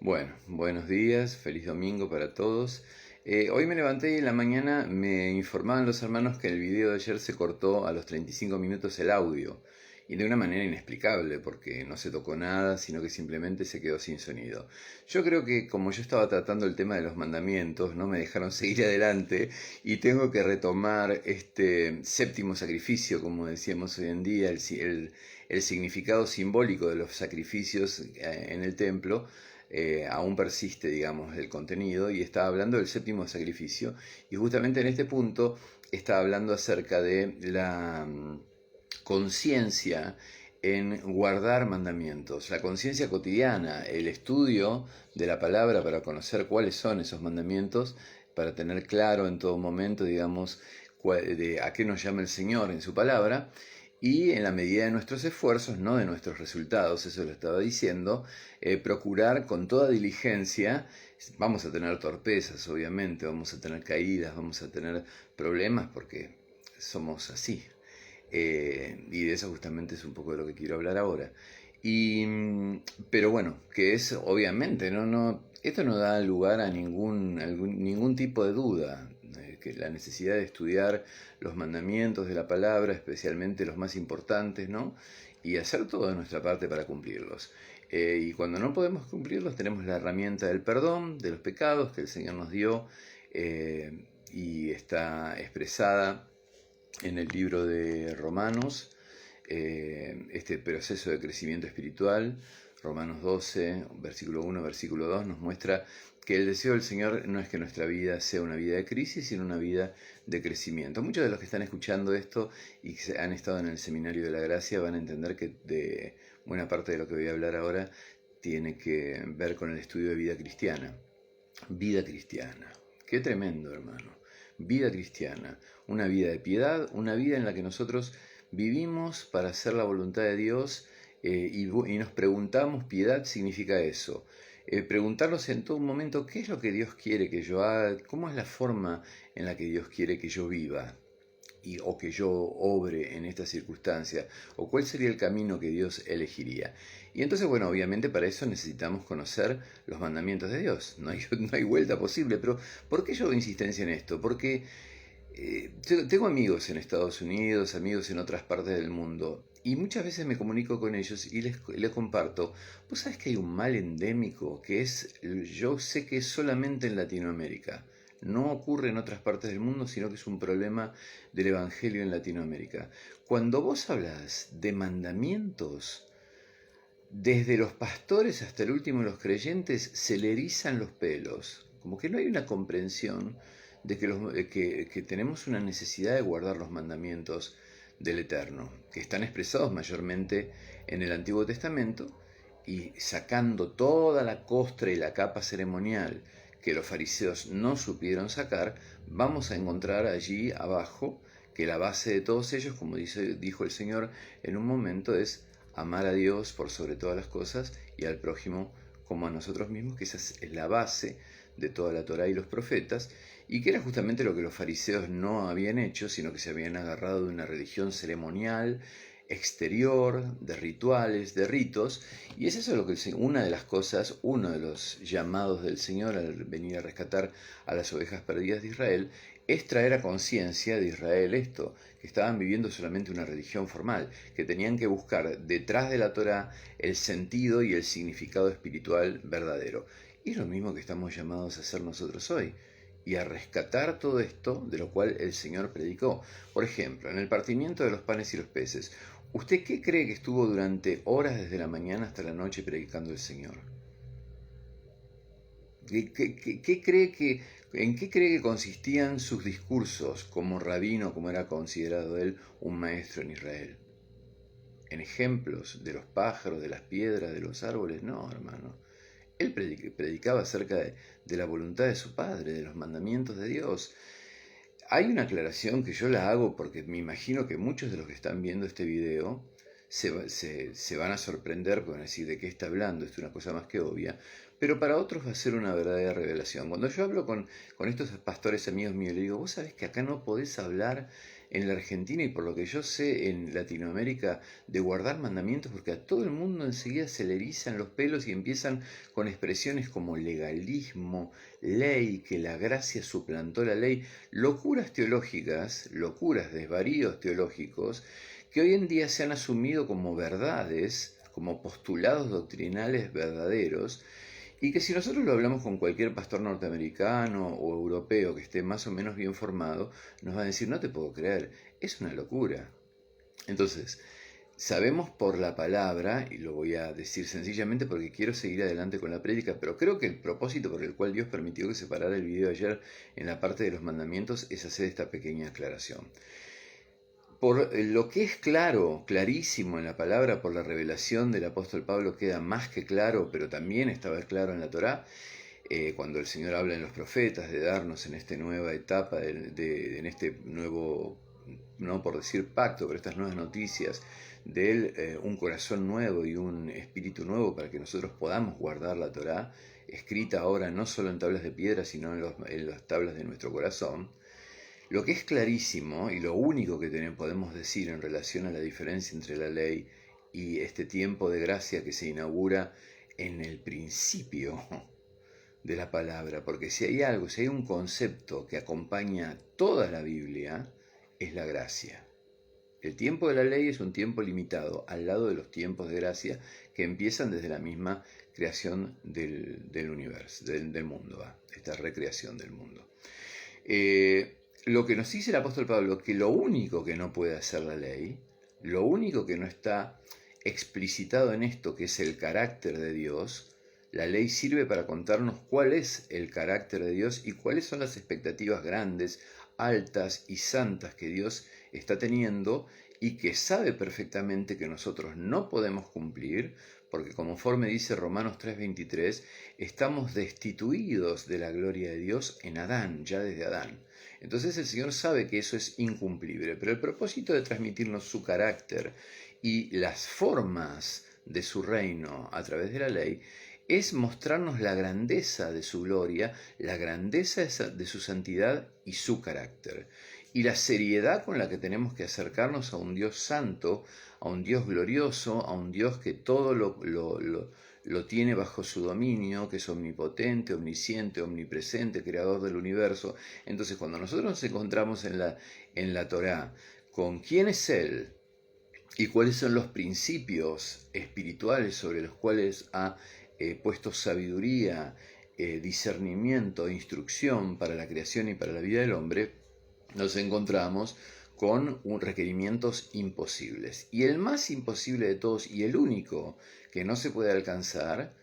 Bueno, buenos días, feliz domingo para todos. Hoy me levanté y en la mañana me informaban los hermanos que el video de ayer se cortó a los 35 minutos el audio y de una manera inexplicable porque no se tocó nada, sino que simplemente se quedó sin sonido. Yo creo que como yo estaba tratando el tema de los mandamientos, no me dejaron seguir adelante y tengo que retomar este séptimo sacrificio, como decíamos hoy en día, el significado simbólico de los sacrificios en el templo aún persiste, digamos, el contenido y está hablando del séptimo sacrificio y justamente en este punto está hablando acerca de la conciencia en guardar mandamientos, la conciencia cotidiana, el estudio de la palabra para conocer cuáles son esos mandamientos, para tener claro en todo momento, digamos, de a qué nos llama el Señor en su palabra, y en la medida de nuestros esfuerzos, no de nuestros resultados, eso lo estaba diciendo, procurar con toda diligencia. Vamos a tener torpezas, obviamente, vamos a tener caídas, vamos a tener problemas porque somos así. Y de eso justamente es un poco de lo que quiero hablar ahora. Y, pero bueno, que es obviamente, esto no da lugar a ningún tipo de duda, que la necesidad de estudiar los mandamientos de la palabra, especialmente los más importantes, ¿no? Y hacer todo de nuestra parte para cumplirlos. Y cuando no podemos cumplirlos, tenemos la herramienta del perdón de los pecados que el Señor nos dio y está expresada en el libro de Romanos, este proceso de crecimiento espiritual. Romanos 12, versículo 1, versículo 2 nos muestra que el deseo del Señor no es que nuestra vida sea una vida de crisis, sino una vida de crecimiento. Muchos de los que están escuchando esto y que han estado en el Seminario de la Gracia van a entender que de buena parte de lo que voy a hablar ahora tiene que ver con el estudio de vida cristiana. Vida cristiana. Qué tremendo, hermano. Vida cristiana. Una vida de piedad, una vida en la que nosotros vivimos para hacer la voluntad de Dios y nos preguntamos, piedad significa eso. Preguntarnos en todo momento qué es lo que Dios quiere que yo haga, cómo es la forma en la que Dios quiere que yo viva o que yo obre en esta circunstancia, o cuál sería el camino que Dios elegiría. Y entonces, bueno, obviamente para eso necesitamos conocer los mandamientos de Dios, no hay vuelta posible, pero ¿por qué yo hago insistencia en esto? Porque tengo amigos en Estados Unidos, amigos en otras partes del mundo, y muchas veces me comunico con ellos y les comparto, vos sabés que hay un mal endémico que es, yo sé que es solamente en Latinoamérica. No ocurre en otras partes del mundo, sino que es un problema del Evangelio en Latinoamérica. Cuando vos hablas de mandamientos, desde los pastores hasta el último de los creyentes se le erizan los pelos. Como que no hay una comprensión de que tenemos una necesidad de guardar los mandamientos del Eterno, que están expresados mayormente en el Antiguo Testamento, y sacando toda la costra y la capa ceremonial que los fariseos no supieron sacar, vamos a encontrar allí abajo que la base de todos ellos, como dijo el Señor en un momento, es amar a Dios por sobre todas las cosas y al prójimo como a nosotros mismos, que esa es la base de toda la Torá y los profetas, y que era justamente lo que los fariseos no habían hecho, sino que se habían agarrado de una religión ceremonial, exterior, de rituales, de ritos, y es eso lo que una de las cosas, uno de los llamados del Señor al venir a rescatar a las ovejas perdidas de Israel, es traer a conciencia de Israel esto, que estaban viviendo solamente una religión formal, que tenían que buscar detrás de la Torá el sentido y el significado espiritual verdadero. Y es lo mismo que estamos llamados a hacer nosotros hoy, y a rescatar todo esto de lo cual el Señor predicó. Por ejemplo, en el partimiento de los panes y los peces, ¿usted qué cree que estuvo durante horas desde la mañana hasta la noche predicando el Señor? ¿En qué cree que consistían sus discursos como rabino, como era considerado él un maestro en Israel? ¿En ejemplos de los pájaros, de las piedras, de los árboles? No, hermano. Él predicaba acerca de la voluntad de su Padre, de los mandamientos de Dios. Hay una aclaración que yo la hago porque me imagino que muchos de los que están viendo este video se van a sorprender porque van a decir de qué está hablando, es una cosa más que obvia, pero para otros va a ser una verdadera revelación. Cuando yo hablo con estos pastores amigos míos, les digo, vos sabés que acá no podés hablar en la Argentina y por lo que yo sé en Latinoamérica de guardar mandamientos, porque a todo el mundo enseguida se le erizan los pelos y empiezan con expresiones como legalismo, ley, que la gracia suplantó la ley, locuras teológicas, locuras, desvaríos teológicos, que hoy en día se han asumido como verdades, como postulados doctrinales verdaderos, y que si nosotros lo hablamos con cualquier pastor norteamericano o europeo que esté más o menos bien formado, nos va a decir, no te puedo creer, es una locura. Entonces, sabemos por la palabra, y lo voy a decir sencillamente porque quiero seguir adelante con la prédica, pero creo que el propósito por el cual Dios permitió que se parara el video ayer en la parte de los mandamientos es hacer esta pequeña aclaración. Por lo que es claro, clarísimo en la palabra, por la revelación del apóstol Pablo queda más que claro, pero también estaba claro en la Torá, cuando el Señor habla en los profetas de darnos en esta nueva etapa, en este nuevo, no por decir pacto, pero estas nuevas noticias, de Él un corazón nuevo y un espíritu nuevo para que nosotros podamos guardar la Torá, escrita ahora no solo en tablas de piedra, sino en las tablas de nuestro corazón. Lo que es clarísimo y lo único que podemos decir en relación a la diferencia entre la ley y este tiempo de gracia que se inaugura en el principio de la palabra, porque si hay algo, si hay un concepto que acompaña toda la Biblia, es la gracia. El tiempo de la ley es un tiempo limitado al lado de los tiempos de gracia que empiezan desde la misma creación del universo, del mundo, esta recreación del mundo. Lo que nos dice el apóstol Pablo, que lo único que no puede hacer la ley, lo único que no está explicitado en esto, que es el carácter de Dios, la ley sirve para contarnos cuál es el carácter de Dios y cuáles son las expectativas grandes, altas y santas que Dios está teniendo y que sabe perfectamente que nosotros no podemos cumplir, porque conforme dice Romanos 3:23, estamos destituidos de la gloria de Dios en Adán, ya desde Adán. Entonces el Señor sabe que eso es incumplible, pero el propósito de transmitirnos su carácter y las formas de su reino a través de la ley es mostrarnos la grandeza de su gloria, la grandeza de su santidad y su carácter, y la seriedad con la que tenemos que acercarnos a un Dios santo, a un Dios glorioso, a un Dios que todo lo tiene bajo su dominio, que es omnipotente, omnisciente, omnipresente, creador del universo. Entonces, cuando nosotros nos encontramos en la Torá con quién es Él y cuáles son los principios espirituales sobre los cuales ha puesto sabiduría, discernimiento, instrucción para la creación y para la vida del hombre, nos encontramos con requerimientos imposibles. Y el más imposible de todos y el único que no se puede alcanzar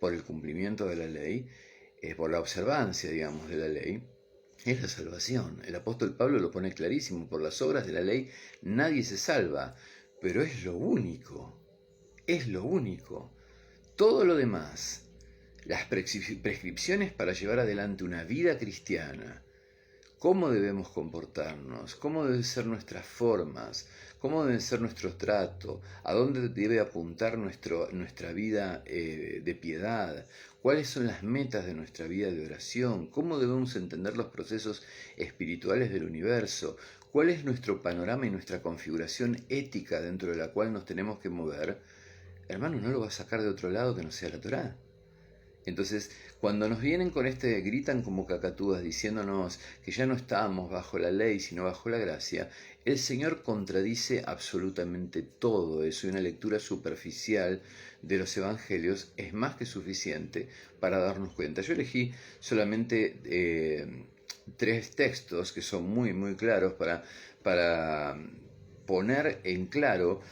por el cumplimiento de la ley, por la observancia, digamos, de la ley, es la salvación. El apóstol Pablo lo pone clarísimo, por las obras de la ley nadie se salva, pero es lo único, es lo único. Todo lo demás, las prescripciones para llevar adelante una vida cristiana, cómo debemos comportarnos, cómo deben ser nuestras formas, cómo debe ser nuestro trato, a dónde debe apuntar nuestra vida de piedad, cuáles son las metas de nuestra vida de oración, cómo debemos entender los procesos espirituales del universo, cuál es nuestro panorama y nuestra configuración ética dentro de la cual nos tenemos que mover. Hermano, no lo va a sacar de otro lado que no sea la Torá. Entonces, cuando nos vienen con gritan como cacatúas diciéndonos que ya no estamos bajo la ley, sino bajo la gracia, el Señor contradice absolutamente todo eso, y una lectura superficial de los evangelios es más que suficiente para darnos cuenta. Yo elegí solamente 3 textos que son muy, muy claros para poner en claro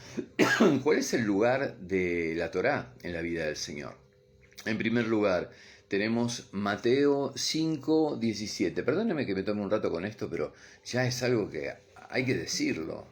cuál es el lugar de la Torá en la vida del Señor. En primer lugar, tenemos Mateo 5:17. Perdóneme que me tome un rato con esto, pero ya es algo que hay que decirlo.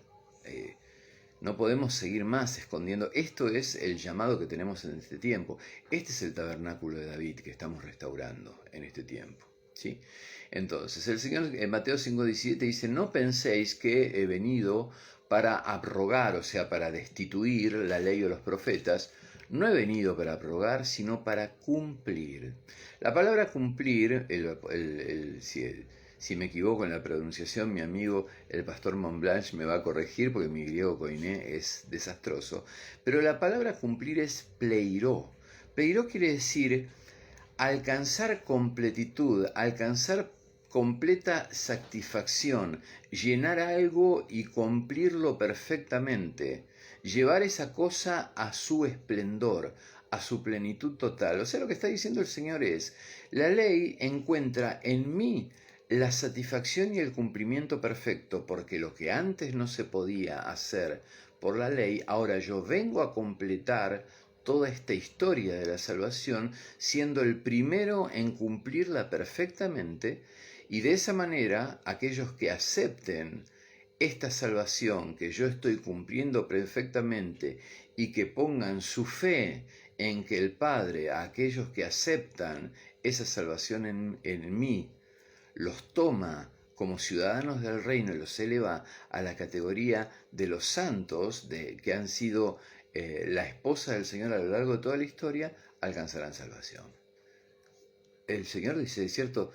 No podemos seguir más escondiendo. Esto es el llamado que tenemos en este tiempo. Este es el tabernáculo de David que estamos restaurando en este tiempo, ¿sí? Entonces, el Señor en Mateo 5:17 dice, no penséis que he venido para abrogar, o sea, para destituir la ley o los profetas. No he venido para abrogar, sino para cumplir. La palabra cumplir, Si me equivoco en la pronunciación, mi amigo el pastor Montblanch me va a corregir porque mi griego koiné es desastroso. Pero la palabra cumplir es pleiró. Pleiró quiere decir alcanzar completitud, alcanzar completa satisfacción, llenar algo y cumplirlo perfectamente, llevar esa cosa a su esplendor, a su plenitud total. O sea, lo que está diciendo el Señor es, la ley encuentra en mí la satisfacción y el cumplimiento perfecto, porque lo que antes no se podía hacer por la ley, ahora yo vengo a completar toda esta historia de la salvación, siendo el primero en cumplirla perfectamente, y de esa manera aquellos que acepten esta salvación que yo estoy cumpliendo perfectamente y que pongan su fe en que el Padre, a aquellos que aceptan esa salvación en mí, los toma como ciudadanos del reino y los eleva a la categoría de los santos, que han sido la esposa del Señor a lo largo de toda la historia, alcanzarán salvación. El Señor dice, de cierto,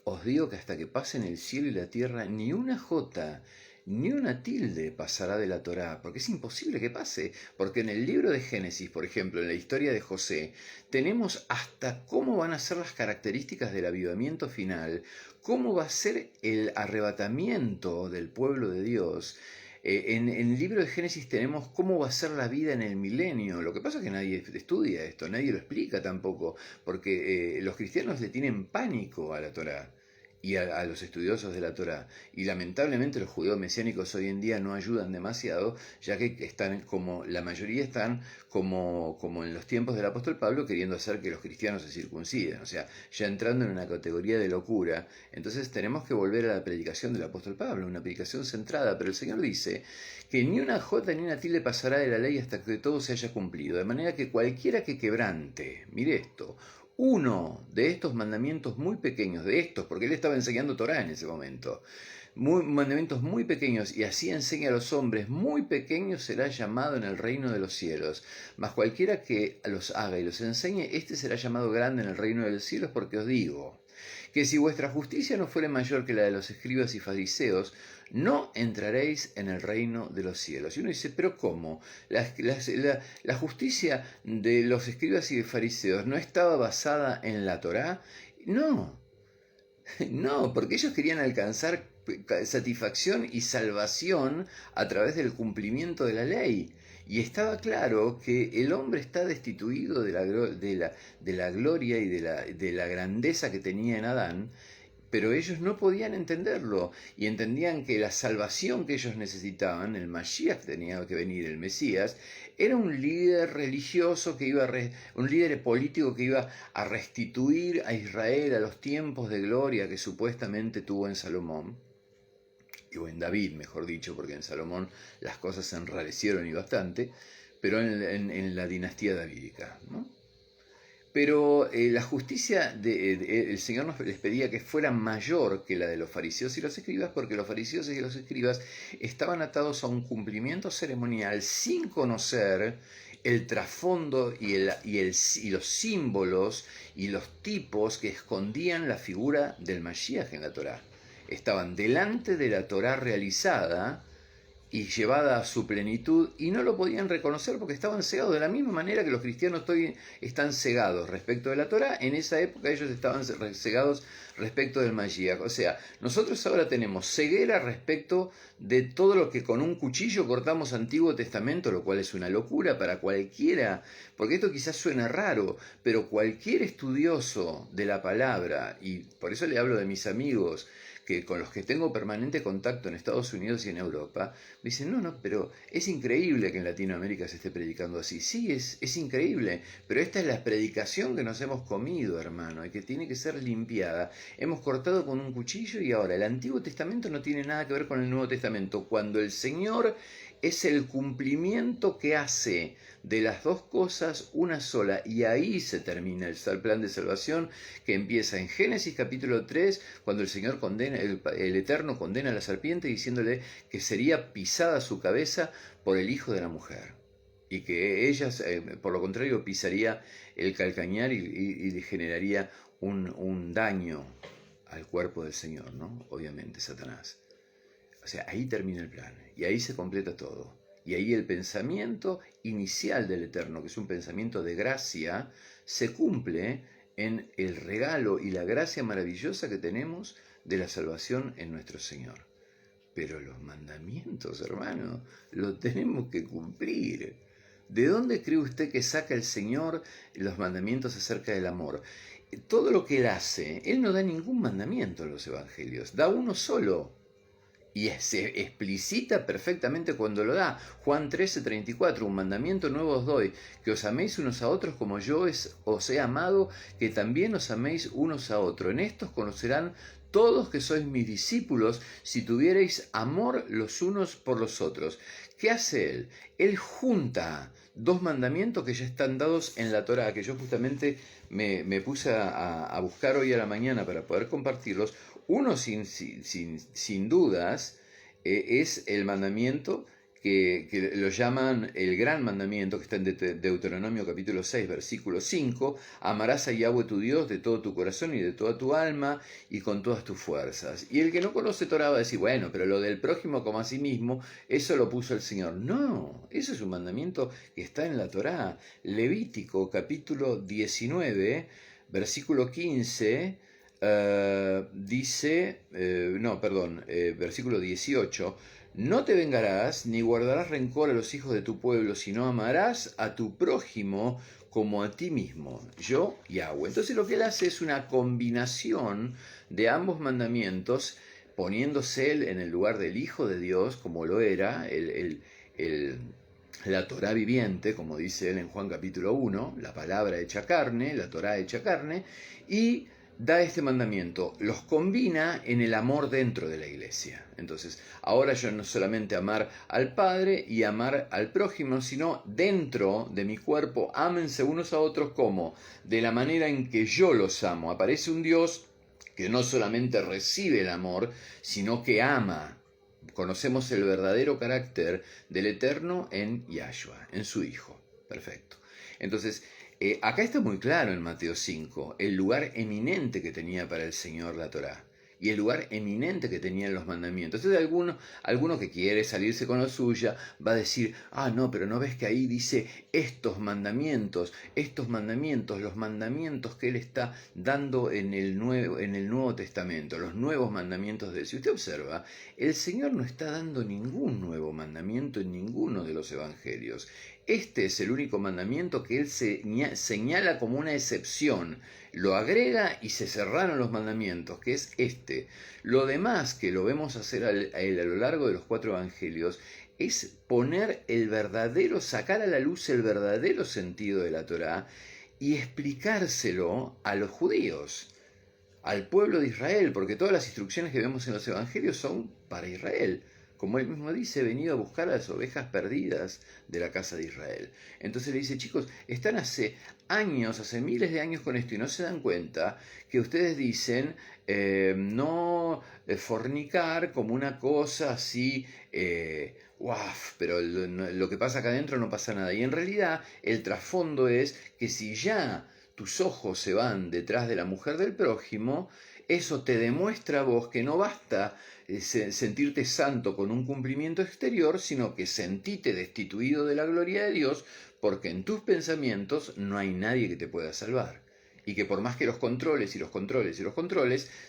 os digo que hasta que pasen el cielo y la tierra, ni una jota, ni una tilde pasará de la Torá, porque es imposible que pase, porque en el libro de Génesis, por ejemplo, en la historia de José, tenemos hasta cómo van a ser las características del avivamiento final, cómo va a ser el arrebatamiento del pueblo de Dios. En el libro de Génesis tenemos cómo va a ser la vida en el milenio. Lo que pasa es que nadie estudia esto, nadie lo explica tampoco, porque los cristianos le tienen pánico a la Torá y a los estudiosos de la Torá. Y lamentablemente los judíos mesiánicos hoy en día no ayudan demasiado, ya que están como la mayoría están como en los tiempos del apóstol Pablo, queriendo hacer que los cristianos se circunciden, o sea, ya entrando en una categoría de locura. Entonces tenemos que volver a la predicación del apóstol Pablo, una predicación centrada, pero el Señor dice que ni una jota ni una tilde pasará de la ley hasta que todo se haya cumplido, de manera que cualquiera que quebrante, mire esto, uno de estos mandamientos muy pequeños, de estos, porque él estaba enseñando Torá en ese momento, mandamientos muy pequeños, y así enseña a los hombres, muy pequeños será llamado en el reino de los cielos, mas cualquiera que los haga y los enseñe, este será llamado grande en el reino de los cielos, porque os digo, que si vuestra justicia no fuere mayor que la de los escribas y fariseos, no entraréis en el reino de los cielos. Y uno dice, pero ¿cómo? La justicia de los escribas y fariseos no estaba basada en la Torá. No, no, porque ellos querían alcanzar satisfacción y salvación a través del cumplimiento de la ley. Y estaba claro que el hombre está destituido de la gloria y de la grandeza que tenía en Adán, pero ellos no podían entenderlo y entendían que la salvación que ellos necesitaban, el Mashiach tenía que venir, el Mesías, era un líder religioso que iba un líder político que iba a restituir a Israel a los tiempos de gloria que supuestamente tuvo en Salomón, o en David, mejor dicho, porque en Salomón las cosas se enrarecieron y bastante, pero en la dinastía davídica, ¿no? Pero la justicia el Señor les pedía que fuera mayor que la de los fariseos y los escribas, porque los fariseos y los escribas estaban atados a un cumplimiento ceremonial sin conocer el trasfondo y los símbolos y los tipos que escondían la figura del Mashiach en la Torá. Estaban delante de la Torá realizada y llevada a su plenitud, y no lo podían reconocer porque estaban cegados, de la misma manera que los cristianos hoy están cegados respecto de la Torá. En esa época ellos estaban cegados respecto del Mashiach. O sea, nosotros ahora tenemos ceguera respecto de todo lo que con un cuchillo cortamos Antiguo Testamento, lo cual es una locura para cualquiera, porque esto quizás suena raro, pero cualquier estudioso de la palabra, y por eso le hablo de mis amigos, que con los que tengo permanente contacto en Estados Unidos y en Europa, me dicen, no, pero es increíble que en Latinoamérica se esté predicando así. Sí, es increíble, pero esta es la predicación que nos hemos comido, hermano, y que tiene que ser limpiada. Hemos cortado con un cuchillo y ahora el Antiguo Testamento no tiene nada que ver con el Nuevo Testamento. Cuando el Señor es el cumplimiento que hace de las dos cosas una sola, y ahí se termina el plan de salvación que empieza en Génesis capítulo 3, cuando el Señor condena, el Eterno condena a la serpiente diciéndole que sería pisada su cabeza por el hijo de la mujer, y que ella, por lo contrario, pisaría el calcañar y le generaría un daño al cuerpo del Señor, ¿no? Obviamente, Satanás. O sea, ahí termina el plan y ahí se completa todo. Y ahí el pensamiento inicial del Eterno, que es un pensamiento de gracia, se cumple en el regalo y la gracia maravillosa que tenemos de la salvación en nuestro Señor. Pero los mandamientos, hermano, los tenemos que cumplir. ¿De dónde cree usted que saca el Señor los mandamientos acerca del amor? Todo lo que Él hace, Él no da ningún mandamiento en los evangelios, da uno solo. Y se explicita perfectamente cuando lo da. Juan 13:34, un mandamiento nuevo os doy, que os améis unos a otros como yo os he amado, que también os améis unos a otros. En estos conocerán todos que sois mis discípulos, si tuvierais amor los unos por los otros. ¿Qué hace Él? Él junta dos mandamientos que ya están dados en la Torá, que yo justamente me puse a buscar hoy a la mañana para poder compartirlos. Uno sin dudas es el mandamiento que lo llaman el gran mandamiento, que está en Deuteronomio capítulo 6, versículo 5, amarás a Yahweh tu Dios de todo tu corazón y de toda tu alma y con todas tus fuerzas. Y el que no conoce Torah va a decir, bueno, pero lo del prójimo como a sí mismo, eso lo puso el Señor. No, eso es un mandamiento que está en la Torá. Levítico capítulo 19, versículo 15, versículo 18, no te vengarás ni guardarás rencor a los hijos de tu pueblo, sino amarás a tu prójimo como a ti mismo, yo Yahweh. Entonces lo que él hace es una combinación de ambos mandamientos, poniéndose él en el lugar del Hijo de Dios, como lo era la Torá viviente, como dice él en Juan capítulo 1, la palabra hecha carne, la Torá hecha carne, y da este mandamiento, los combina en el amor dentro de la iglesia. Entonces, ahora yo no solamente amar al Padre y amar al prójimo, sino dentro de mi cuerpo, ámense unos a otros como de la manera en que yo los amo. Aparece un Dios que no solamente recibe el amor, sino que ama. Conocemos el verdadero carácter del Eterno en Yahshua, en su Hijo. Perfecto. Entonces, acá está muy claro en Mateo 5 el lugar eminente que tenía para el Señor la Torá y el lugar eminente que tenían los mandamientos. Entonces alguno que quiere salirse con la suya va a decir, no, pero no ves que ahí dice los mandamientos que él está dando en el Nuevo Testamento, los nuevos mandamientos de él. Si usted observa, el Señor no está dando ningún nuevo mandamiento en ninguno de los evangelios. Este es el único mandamiento que él señala como una excepción. Lo agrega y se cerraron los mandamientos, que es este. Lo demás que lo vemos hacer a lo largo de los 4 evangelios es poner sacar a la luz el verdadero sentido de la Torá y explicárselo a los judíos, al pueblo de Israel, porque todas las instrucciones que vemos en los evangelios son para Israel. Como él mismo dice, he venido a buscar a las ovejas perdidas de la casa de Israel. Entonces le dice, chicos, están hace miles de años con esto y no se dan cuenta que ustedes dicen no fornicar como una cosa así, pero lo que pasa acá adentro no pasa nada. Y en realidad el trasfondo es que si ya tus ojos se van detrás de la mujer del prójimo, eso te demuestra a vos que no basta sentirte santo con un cumplimiento exterior, sino que sentite destituido de la gloria de Dios, porque en tus pensamientos no hay nadie que te pueda salvar. Y que por más que los controles,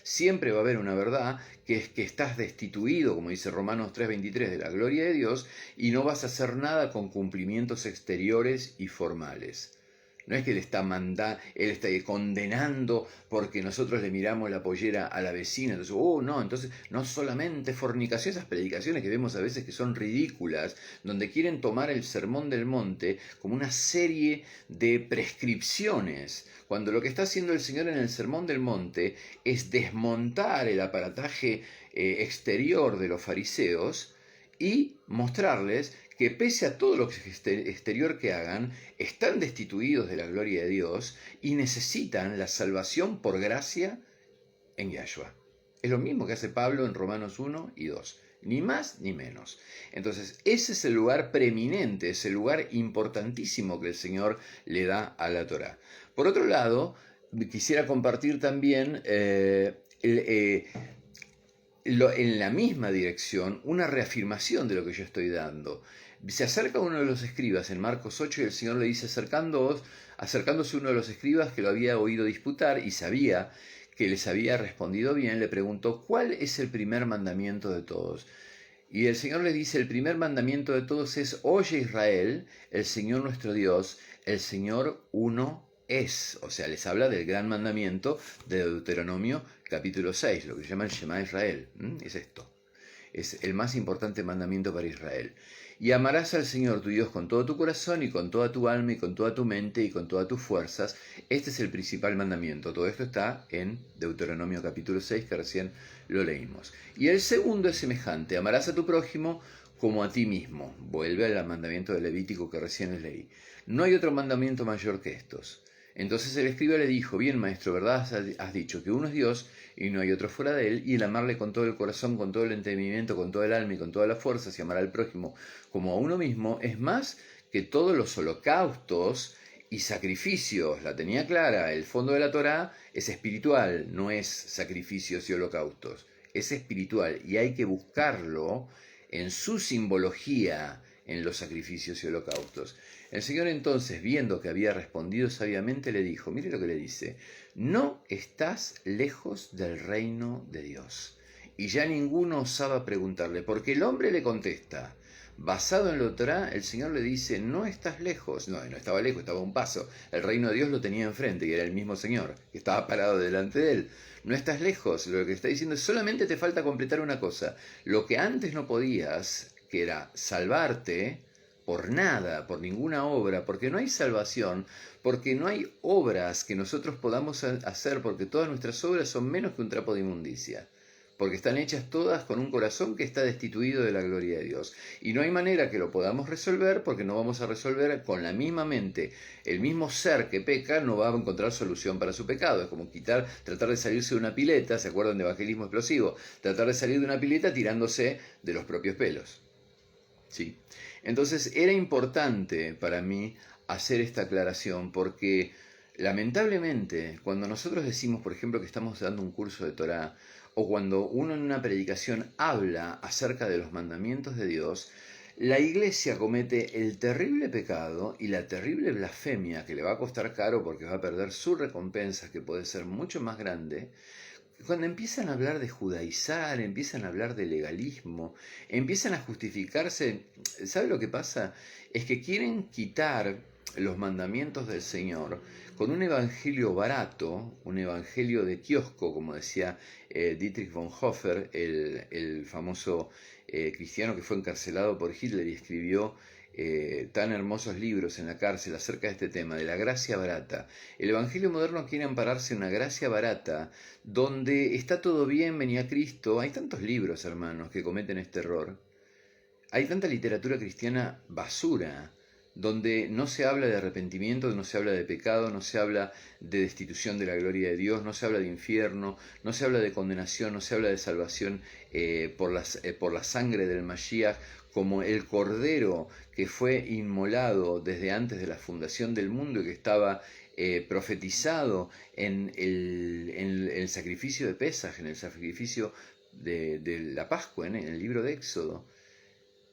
siempre va a haber una verdad, que es que estás destituido, como dice Romanos 3:23, de la gloria de Dios, y no vas a hacer nada con cumplimientos exteriores y formales. No es que él está condenando porque nosotros le miramos la pollera a la vecina. Entonces, entonces no solamente fornicación, esas predicaciones que vemos a veces que son ridículas, donde quieren tomar el Sermón del Monte como una serie de prescripciones, cuando lo que está haciendo el Señor en el Sermón del Monte es desmontar el aparataje exterior de los fariseos y mostrarles que pese a todo lo exterior que hagan, están destituidos de la gloria de Dios y necesitan la salvación por gracia en Yahshua. Es lo mismo que hace Pablo en Romanos 1 y 2, ni más ni menos. Entonces, ese es el lugar preeminente, es el lugar importantísimo que el Señor le da a la Torá. Por otro lado, quisiera compartir también en la misma dirección una reafirmación de lo que yo estoy dando. Se acerca uno de los escribas en Marcos 8 y el Señor le dice, acercándose uno de los escribas que lo había oído disputar y sabía que les había respondido bien, le preguntó, ¿cuál es el primer mandamiento de todos? Y el Señor les dice, el primer mandamiento de todos es, oye Israel, el Señor nuestro Dios, el Señor uno es. O sea, les habla del gran mandamiento de Deuteronomio capítulo 6, lo que se llama el Shema Israel. Es esto. Es el más importante mandamiento para Israel. Y amarás al Señor tu Dios con todo tu corazón y con toda tu alma y con toda tu mente y con todas tus fuerzas. Este es el principal mandamiento. Todo esto está en Deuteronomio capítulo 6, que recién lo leímos. Y el segundo es semejante. Amarás a tu prójimo como a ti mismo. Vuelve al mandamiento de Levítico que recién les leí. No hay otro mandamiento mayor que estos. Entonces el escriba le dijo, bien maestro, ¿verdad? Has dicho que uno es Dios y no hay otro fuera de él, y el amarle con todo el corazón, con todo el entendimiento, con todo el alma y con todas las fuerzas, y amar al prójimo como a uno mismo, es más que todos los holocaustos y sacrificios. La tenía clara, el fondo de la Torá es espiritual, no es sacrificios y holocaustos, es espiritual, y hay que buscarlo en su simbología en los sacrificios y holocaustos. El Señor entonces, viendo que había respondido sabiamente, le dijo, mire lo que le dice, no estás lejos del reino de Dios. Y ya ninguno osaba preguntarle, porque el hombre le contesta, basado en la Torá, el Señor le dice, no estás lejos. No estaba lejos, estaba a un paso. El reino de Dios lo tenía enfrente y era el mismo Señor, que estaba parado delante de él. No estás lejos, lo que está diciendo es, solamente te falta completar una cosa. Lo que antes no podías, que era salvarte, por nada, por ninguna obra, porque no hay salvación, porque no hay obras que nosotros podamos hacer, porque todas nuestras obras son menos que un trapo de inmundicia, porque están hechas todas con un corazón que está destituido de la gloria de Dios. Y no hay manera que lo podamos resolver, porque no vamos a resolver con la misma mente. El mismo ser que peca no va a encontrar solución para su pecado. Es como tratar de salirse de una pileta, ¿se acuerdan de evangelismo explosivo? Tratar de salir de una pileta tirándose de los propios pelos. ¿Sí? Entonces era importante para mí hacer esta aclaración porque lamentablemente cuando nosotros decimos, por ejemplo, que estamos dando un curso de Torá o cuando uno en una predicación habla acerca de los mandamientos de Dios, la iglesia comete el terrible pecado y la terrible blasfemia que le va a costar caro porque va a perder su recompensa que puede ser mucho más grande. Cuando empiezan a hablar de judaizar, empiezan a hablar de legalismo, empiezan a justificarse, ¿sabe lo que pasa? Es que quieren quitar los mandamientos del Señor con un evangelio barato, un evangelio de kiosco, como decía Dietrich Bonhoeffer, el famoso cristiano que fue encarcelado por Hitler y escribió tan hermosos libros en la cárcel acerca de este tema, de la gracia barata. El Evangelio moderno quiere ampararse en una gracia barata, donde está todo bien, venía Cristo. Hay tantos libros, hermanos, que cometen este error. Hay tanta literatura cristiana basura, donde no se habla de arrepentimiento, no se habla de pecado, no se habla de destitución de la gloria de Dios, no se habla de infierno, no se habla de condenación, no se habla de salvación por la sangre del Mashiach, como el Cordero que fue inmolado desde antes de la fundación del mundo y que estaba profetizado en el sacrificio de Pesaj, en el sacrificio de la Pascua, en el libro de Éxodo.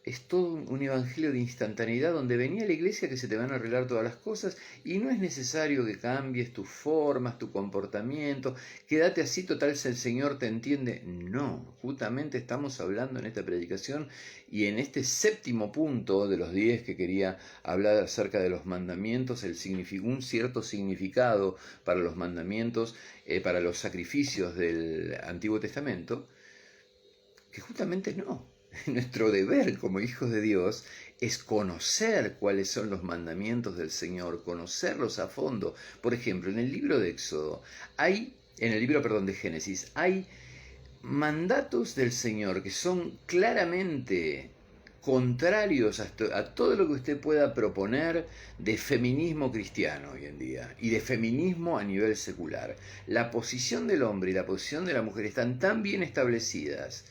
Es todo un evangelio de instantaneidad donde venía la iglesia que se te van a arreglar todas las cosas y no es necesario que cambies tus formas, tu comportamiento, quédate así, total si el Señor te entiende. No, justamente estamos hablando en esta predicación y en este séptimo punto de los 10 que quería hablar acerca de los mandamientos, un cierto significado para los mandamientos, para los sacrificios del Antiguo Testamento, que justamente no. Nuestro deber como hijos de Dios es conocer cuáles son los mandamientos del Señor, conocerlos a fondo. Por ejemplo, en el libro de Éxodo, de Génesis, hay mandatos del Señor que son claramente contrarios a todo lo que usted pueda proponer de feminismo cristiano hoy en día y de feminismo a nivel secular. La posición del hombre y la posición de la mujer están tan bien establecidas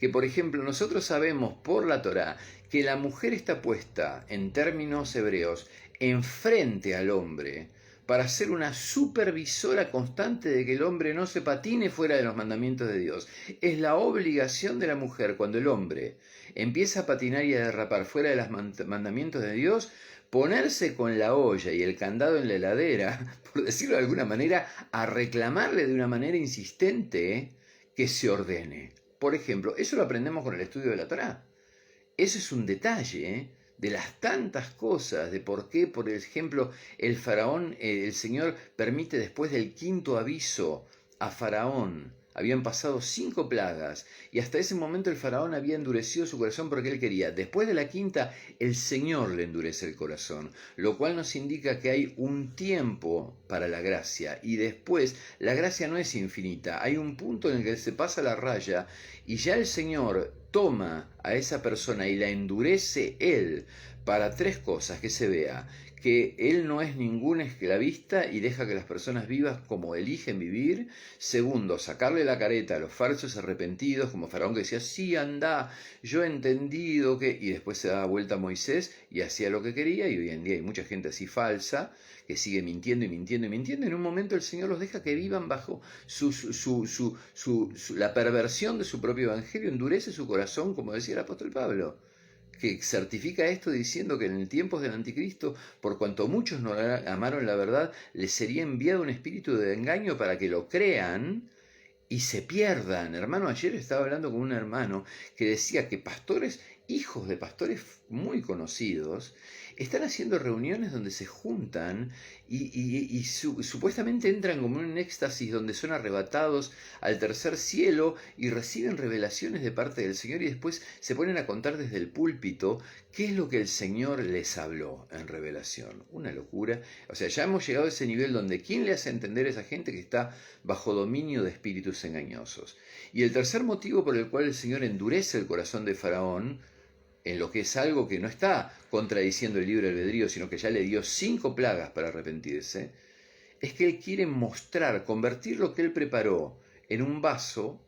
que, por ejemplo, nosotros sabemos por la Torá que la mujer está puesta, en términos hebreos, enfrente al hombre, para ser una supervisora constante de que el hombre no se patine fuera de los mandamientos de Dios. Es la obligación de la mujer, cuando el hombre empieza a patinar y a derrapar fuera de los mandamientos de Dios, ponerse con la olla y el candado en la heladera, por decirlo de alguna manera, a reclamarle de una manera insistente que se ordene. Por ejemplo, eso lo aprendemos con el estudio de la Torá. Eso es un detalle de las tantas cosas, de por qué, por ejemplo, el faraón, el Señor permite después del quinto aviso a Faraón. Habían pasado 5 plagas y hasta ese momento el faraón había endurecido su corazón porque él quería. Después de la quinta, el Señor le endurece el corazón, lo cual nos indica que hay un tiempo para la gracia y después la gracia no es infinita. Hay un punto en el que se pasa la raya y ya el Señor toma a esa persona y la endurece él para 3 cosas: que se vea que él no es ningún esclavista y deja que las personas vivas como eligen vivir. Segundo, sacarle la careta a los falsos arrepentidos, como Faraón, que decía, sí, anda, yo he entendido que... Y después se daba vuelta a Moisés y hacía lo que quería, y hoy en día hay mucha gente así falsa, que sigue mintiendo y mintiendo y mintiendo. En un momento el Señor los deja que vivan bajo la perversión de su propio evangelio, endurece su corazón, como decía el apóstol Pablo, que certifica esto diciendo que en el tiempo del anticristo, por cuanto muchos no amaron la verdad, les sería enviado un espíritu de engaño para que lo crean y se pierdan. Hermano, ayer estaba hablando con un hermano que decía que pastores, hijos de pastores muy conocidos, están haciendo reuniones donde se juntan y supuestamente entran como en un éxtasis donde son arrebatados al tercer cielo y reciben revelaciones de parte del Señor y después se ponen a contar desde el púlpito qué es lo que el Señor les habló en revelación. Una locura. O sea, ya hemos llegado a ese nivel donde ¿quién le hace entender a esa gente que está bajo dominio de espíritus engañosos? Y el tercer motivo por el cual el Señor endurece el corazón de Faraón, en lo que es algo que no está contradiciendo el libre albedrío, sino que ya le dio 5 plagas para arrepentirse, es que él quiere mostrar, convertir lo que él preparó en un vaso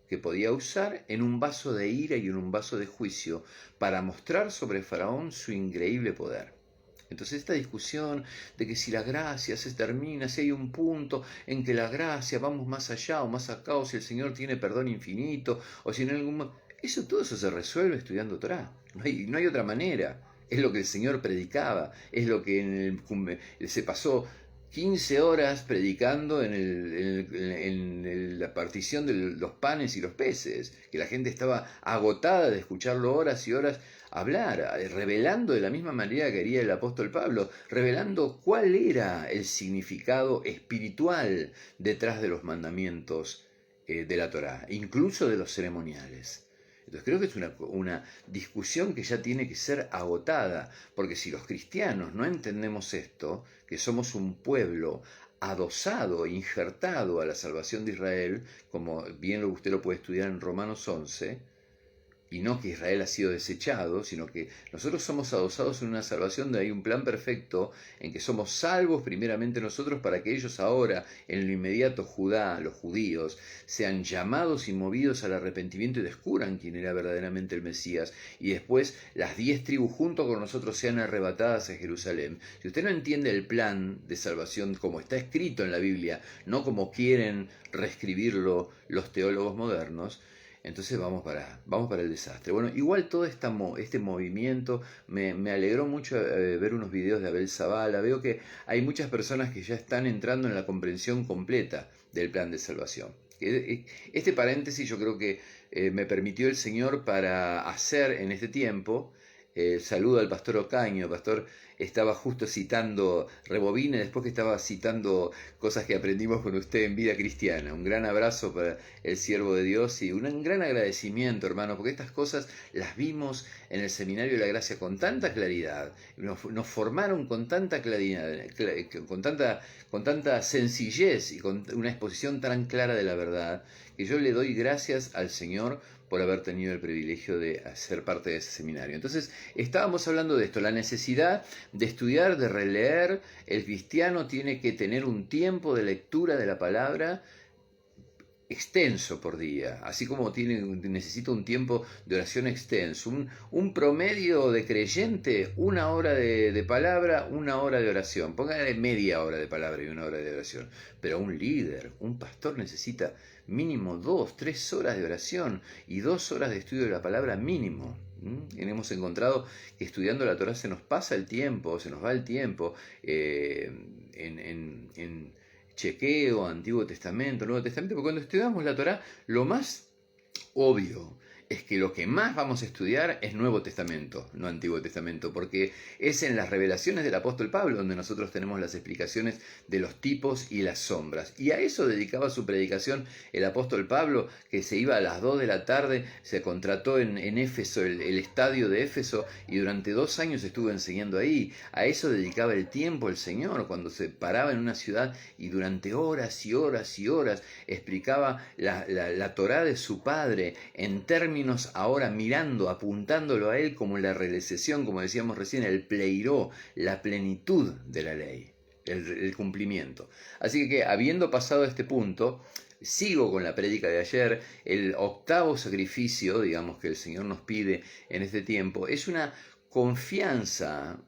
que podía usar, en un vaso de ira y en un vaso de juicio, para mostrar sobre Faraón su increíble poder. Entonces esta discusión de que si la gracia se termina, si hay un punto en que la gracia vamos más allá o más acá, o si el Señor tiene perdón infinito, o si en algún... todo eso se resuelve estudiando Torá. No hay otra manera. Es lo que el Señor predicaba, es lo que se pasó 15 horas predicando en la partición de los panes y los peces, que la gente estaba agotada de escucharlo horas y horas hablar, revelando de la misma manera que haría el apóstol Pablo, revelando cuál era el significado espiritual detrás de los mandamientos de la Torá, incluso de los ceremoniales. Entonces creo que es una discusión que ya tiene que ser agotada, porque si los cristianos no entendemos esto, que somos un pueblo adosado, injertado a la salvación de Israel, como bien usted lo puede estudiar en Romanos 11, y no que Israel ha sido desechado, sino que nosotros somos adosados en una salvación donde hay un plan perfecto en que somos salvos primeramente nosotros para que ellos ahora, en lo inmediato Judá, los judíos, sean llamados y movidos al arrepentimiento y descubran quién era verdaderamente el Mesías, y después las 10 tribus junto con nosotros sean arrebatadas a Jerusalén. Si usted no entiende el plan de salvación como está escrito en la Biblia, no como quieren reescribirlo los teólogos modernos, entonces vamos para el desastre. Bueno, igual todo este movimiento, me alegró mucho ver unos videos de Abel Zavala. Veo que hay muchas personas que ya están entrando en la comprensión completa del plan de salvación. Este paréntesis yo creo que me permitió el Señor para hacer en este tiempo. Saludo al pastor Ocaño. El pastor estaba justo citando, rebobina después que estaba citando cosas que aprendimos con usted en Vida Cristiana. Un gran abrazo para el siervo de Dios y un gran agradecimiento, hermano, porque estas cosas las vimos en el Seminario de la Gracia con tanta claridad, nos formaron con tanta claridad, con tanta sencillez y con una exposición tan clara de la verdad, que yo le doy gracias al Señor por haber tenido el privilegio de ser parte de ese seminario. Entonces, estábamos hablando de esto, la necesidad de estudiar, de releer. El cristiano tiene que tener un tiempo de lectura de la palabra extenso por día, así como necesita un tiempo de oración extenso. Un promedio de creyente, 1 hora de palabra, 1 hora de oración. Póngale media hora de palabra y 1 hora de oración. Pero un líder, un pastor necesita mínimo 2, 3 horas de oración y 2 horas de estudio de la palabra mínimo. Y hemos encontrado que estudiando la Torah se nos pasa el tiempo, se nos va el tiempo en chequeo, Antiguo Testamento, Nuevo Testamento, porque cuando estudiamos la Torá, lo más obvio es que lo que más vamos a estudiar es Nuevo Testamento, no Antiguo Testamento, porque es en las revelaciones del apóstol Pablo donde nosotros tenemos las explicaciones de los tipos y las sombras. Y a eso dedicaba su predicación el apóstol Pablo, que se iba a las 2 de la tarde, se contrató en Éfeso, el estadio de Éfeso, y durante 2 años estuvo enseñando ahí. A eso dedicaba el tiempo el Señor, cuando se paraba en una ciudad y durante horas y horas y horas explicaba la Torá de su Padre en términos ahora mirando, apuntándolo a él como la realización, como decíamos recién, el pleiró, la plenitud de la ley, el cumplimiento. Así que habiendo pasado este punto, sigo con la prédica de ayer. El octavo sacrificio, digamos, que el Señor nos pide en este tiempo, es una confianza,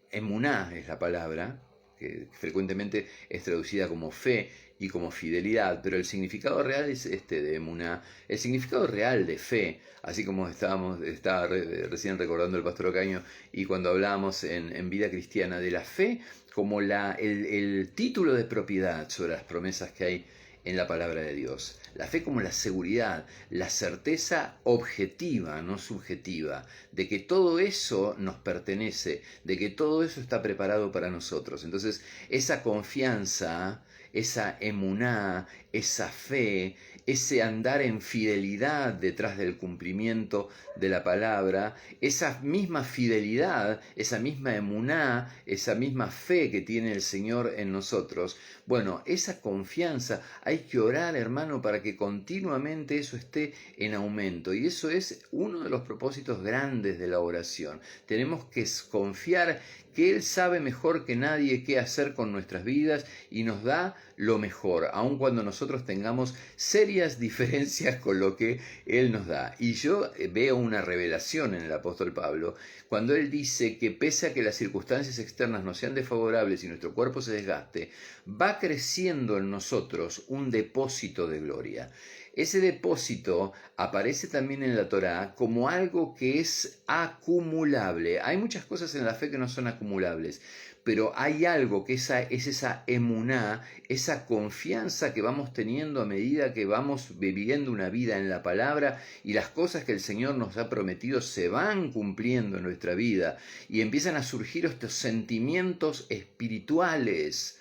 emuná es la palabra, que frecuentemente es traducida como fe y como fidelidad, pero el significado real es este de emuná, el significado real de fe, así como estaba recién recordando el pastor Ocaño, y cuando hablábamos en Vida Cristiana de la fe como el título de propiedad sobre las promesas que hay en la palabra de Dios. La fe como la seguridad, la certeza objetiva, no subjetiva, de que todo eso nos pertenece, de que todo eso está preparado para nosotros. Entonces, esa confianza, esa emuná, esa fe, ese andar en fidelidad detrás del cumplimiento de la palabra, esa misma fidelidad, esa misma emuná, esa misma fe que tiene el Señor en nosotros, bueno, esa confianza hay que orar, hermano, para que continuamente eso esté en aumento. Y eso es uno de los propósitos grandes de la oración. Tenemos que confiar que Él sabe mejor que nadie qué hacer con nuestras vidas y nos da lo mejor, aun cuando nosotros tengamos serias diferencias con lo que Él nos da. Y yo veo una revelación en el apóstol Pablo cuando él dice que pese a que las circunstancias externas no sean desfavorables y nuestro cuerpo se desgaste, va creciendo en nosotros un depósito de gloria. Ese depósito aparece también en la Torá como algo que es acumulable. Hay muchas cosas en la fe que no son acumulables, pero hay algo que es esa emuná, esa confianza que vamos teniendo a medida que vamos viviendo una vida en la palabra y las cosas que el Señor nos ha prometido se van cumpliendo en nuestra vida y empiezan a surgir estos sentimientos espirituales.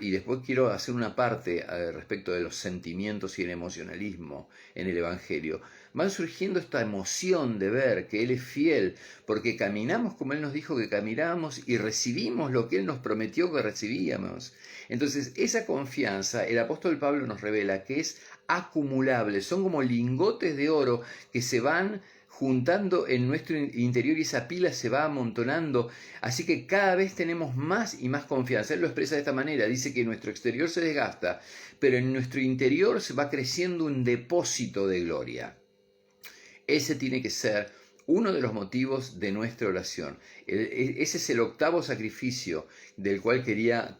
Y después quiero hacer una parte respecto de los sentimientos y el emocionalismo en el Evangelio. Van surgiendo esta emoción de ver que Él es fiel, porque caminamos como Él nos dijo que caminábamos y recibimos lo que Él nos prometió que recibíamos. Entonces, esa confianza, el apóstol Pablo nos revela que es acumulable, son como lingotes de oro que se van juntando en nuestro interior y esa pila se va amontonando, así que cada vez tenemos más y más confianza. Él lo expresa de esta manera, dice que nuestro exterior se desgasta, pero en nuestro interior se va creciendo un depósito de gloria. Ese tiene que ser uno de los motivos de nuestra oración. Ese es el octavo sacrificio del cual quería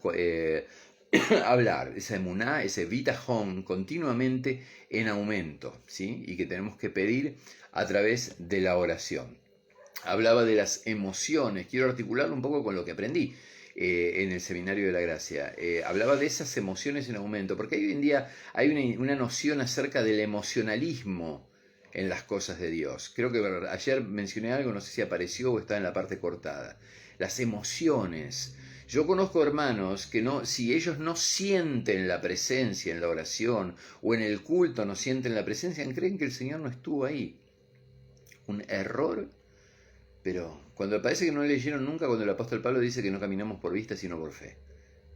hablar, esa emuná, ese bitajón continuamente en aumento, ¿sí? Y que tenemos que pedir a través de la oración. Hablaba de las emociones, quiero articularlo un poco con lo que aprendí en el Seminario de la Gracia. Hablaba de esas emociones en aumento, porque hoy en día hay una noción acerca del emocionalismo en las cosas de Dios. Creo que ayer mencioné algo, no sé si apareció o está en la parte cortada. Las emociones. Yo conozco hermanos que si ellos no sienten la presencia en la oración o en el culto no sienten la presencia, creen que el Señor no estuvo ahí. Un error, pero cuando parece que no leyeron nunca cuando el apóstol Pablo dice que no caminamos por vista sino por fe.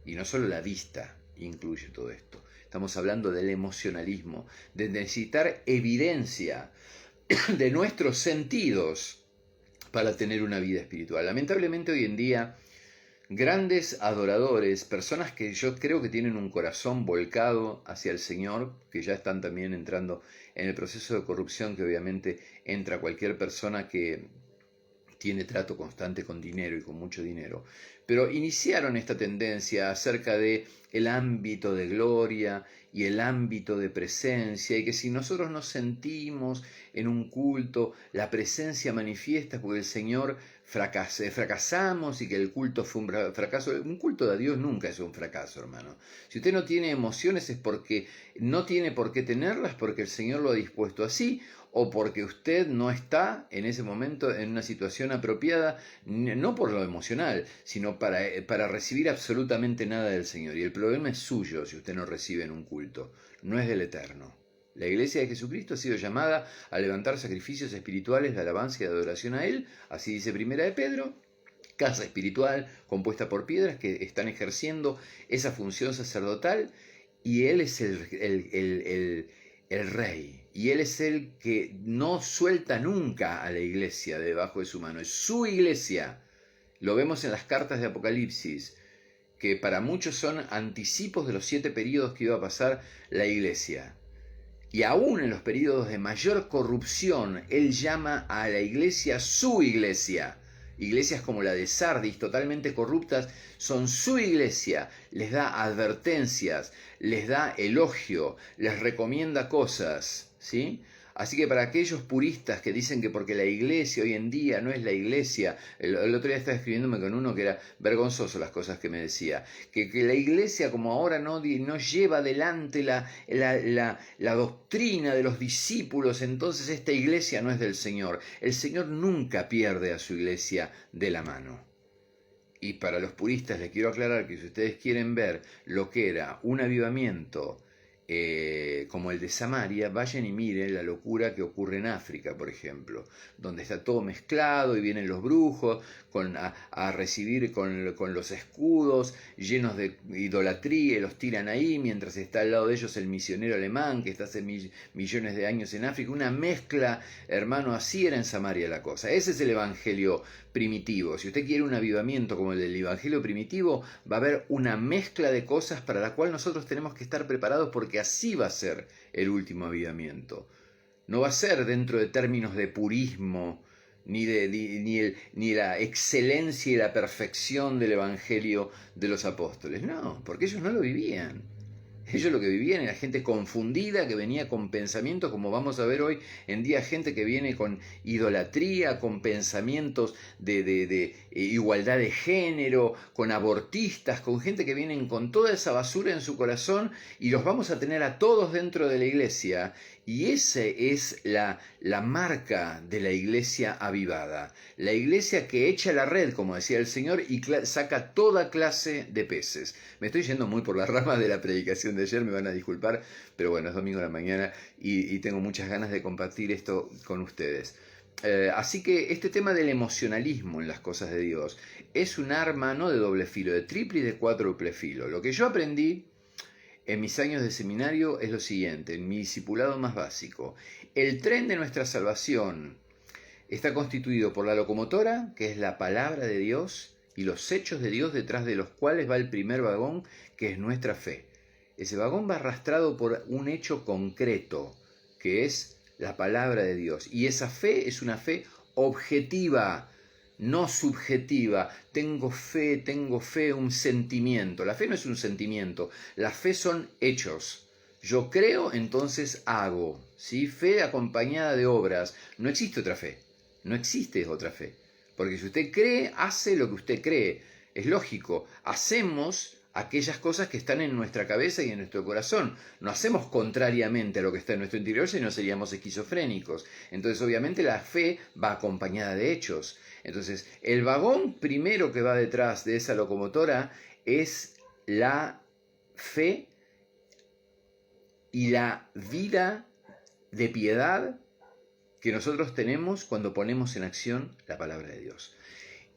Y no solo la vista incluye todo esto. Estamos hablando del emocionalismo, de necesitar evidencia de nuestros sentidos para tener una vida espiritual. Lamentablemente hoy en día grandes adoradores, personas que yo creo que tienen un corazón volcado hacia el Señor, que ya están también entrando en el proceso de corrupción que obviamente entra cualquier persona que tiene trato constante con dinero y con mucho dinero, pero iniciaron esta tendencia acerca de el ámbito de gloria y el ámbito de presencia, y que si nosotros nos sentimos en un culto, la presencia manifiesta porque el Señor fracasamos y que el culto fue un fracaso. Un culto de Dios nunca es un fracaso, hermano. Si usted no tiene emociones es porque no tiene por qué tenerlas, porque el Señor lo ha dispuesto así, o porque usted no está en ese momento en una situación apropiada, no por lo emocional, sino para recibir absolutamente nada del Señor. Y el problema es suyo si usted no recibe en un culto, no es del Eterno. La Iglesia de Jesucristo ha sido llamada a levantar sacrificios espirituales de alabanza y de adoración a Él, así dice Primera de Pedro, casa espiritual compuesta por piedras que están ejerciendo esa función sacerdotal, y Él es el Rey. Y Él es el que no suelta nunca a la iglesia debajo de su mano. Es su iglesia. Lo vemos en las cartas de Apocalipsis, que para muchos son anticipos de los 7 períodos que iba a pasar la iglesia. Y aún en los períodos de mayor corrupción, Él llama a la iglesia su iglesia. Iglesias como la de Sardis, totalmente corruptas, son su iglesia. Les da advertencias, les da elogio, les recomienda cosas, ¿sí? Así que para aquellos puristas que dicen que porque la iglesia hoy en día no es la iglesia, el otro día estaba escribiéndome con uno que era vergonzoso las cosas que me decía, que la iglesia como ahora no lleva adelante la doctrina de los discípulos, entonces esta iglesia no es del Señor. El Señor nunca pierde a su iglesia de la mano. Y para los puristas les quiero aclarar que si ustedes quieren ver lo que era un avivamiento como el de Samaria, vayan y miren la locura que ocurre en África, por ejemplo, donde está todo mezclado y vienen los brujos a recibir con los escudos llenos de idolatría y los tiran ahí, mientras está al lado de ellos el misionero alemán que está hace millones de años en África. Una mezcla, hermano, así era en Samaria la cosa. Ese es el evangelio primitivo. Si usted quiere un avivamiento como el del evangelio primitivo, va a haber una mezcla de cosas para la cual nosotros tenemos que estar preparados, porque así va a ser el último avivamiento. No va a ser dentro de términos de purismo, ni la excelencia y la perfección del evangelio de los apóstoles. No, porque ellos no lo vivían. Ellos lo que vivían era gente confundida que venía con pensamientos, como vamos a ver hoy en día, gente que viene con idolatría, con pensamientos de igualdad de género, con abortistas, con gente que vienen con toda esa basura en su corazón, y los vamos a tener a todos dentro de la iglesia. Y esa es la marca de la iglesia avivada. La iglesia que echa la red, como decía el Señor, y saca toda clase de peces. Me estoy yendo muy por las ramas de la predicación de ayer, me van a disculpar, pero bueno, es domingo de la mañana y tengo muchas ganas de compartir esto con ustedes. Así que este tema del emocionalismo en las cosas de Dios es un arma no de doble filo, de triple y de cuádruple filo. Lo que yo aprendí en mis años de seminario es lo siguiente, en mi discipulado más básico: el tren de nuestra salvación está constituido por la locomotora, que es la palabra de Dios, y los hechos de Dios, detrás de los cuales va el primer vagón, que es nuestra fe. Ese vagón va arrastrado por un hecho concreto, que es la palabra de Dios, y esa fe es una fe objetiva, no subjetiva. Tengo fe, un sentimiento. La fe no es un sentimiento, la fe son hechos. Yo creo, entonces hago, ¿sí? Fe acompañada de obras. No existe otra fe, no existe otra fe. Porque si usted cree, hace lo que usted cree. Es lógico, hacemos aquellas cosas que están en nuestra cabeza y en nuestro corazón. No hacemos contrariamente a lo que está en nuestro interior, si no seríamos esquizofrénicos. Entonces, obviamente, la fe va acompañada de hechos. Entonces, el vagón primero que va detrás de esa locomotora es la fe y la vida de piedad que nosotros tenemos cuando ponemos en acción la palabra de Dios.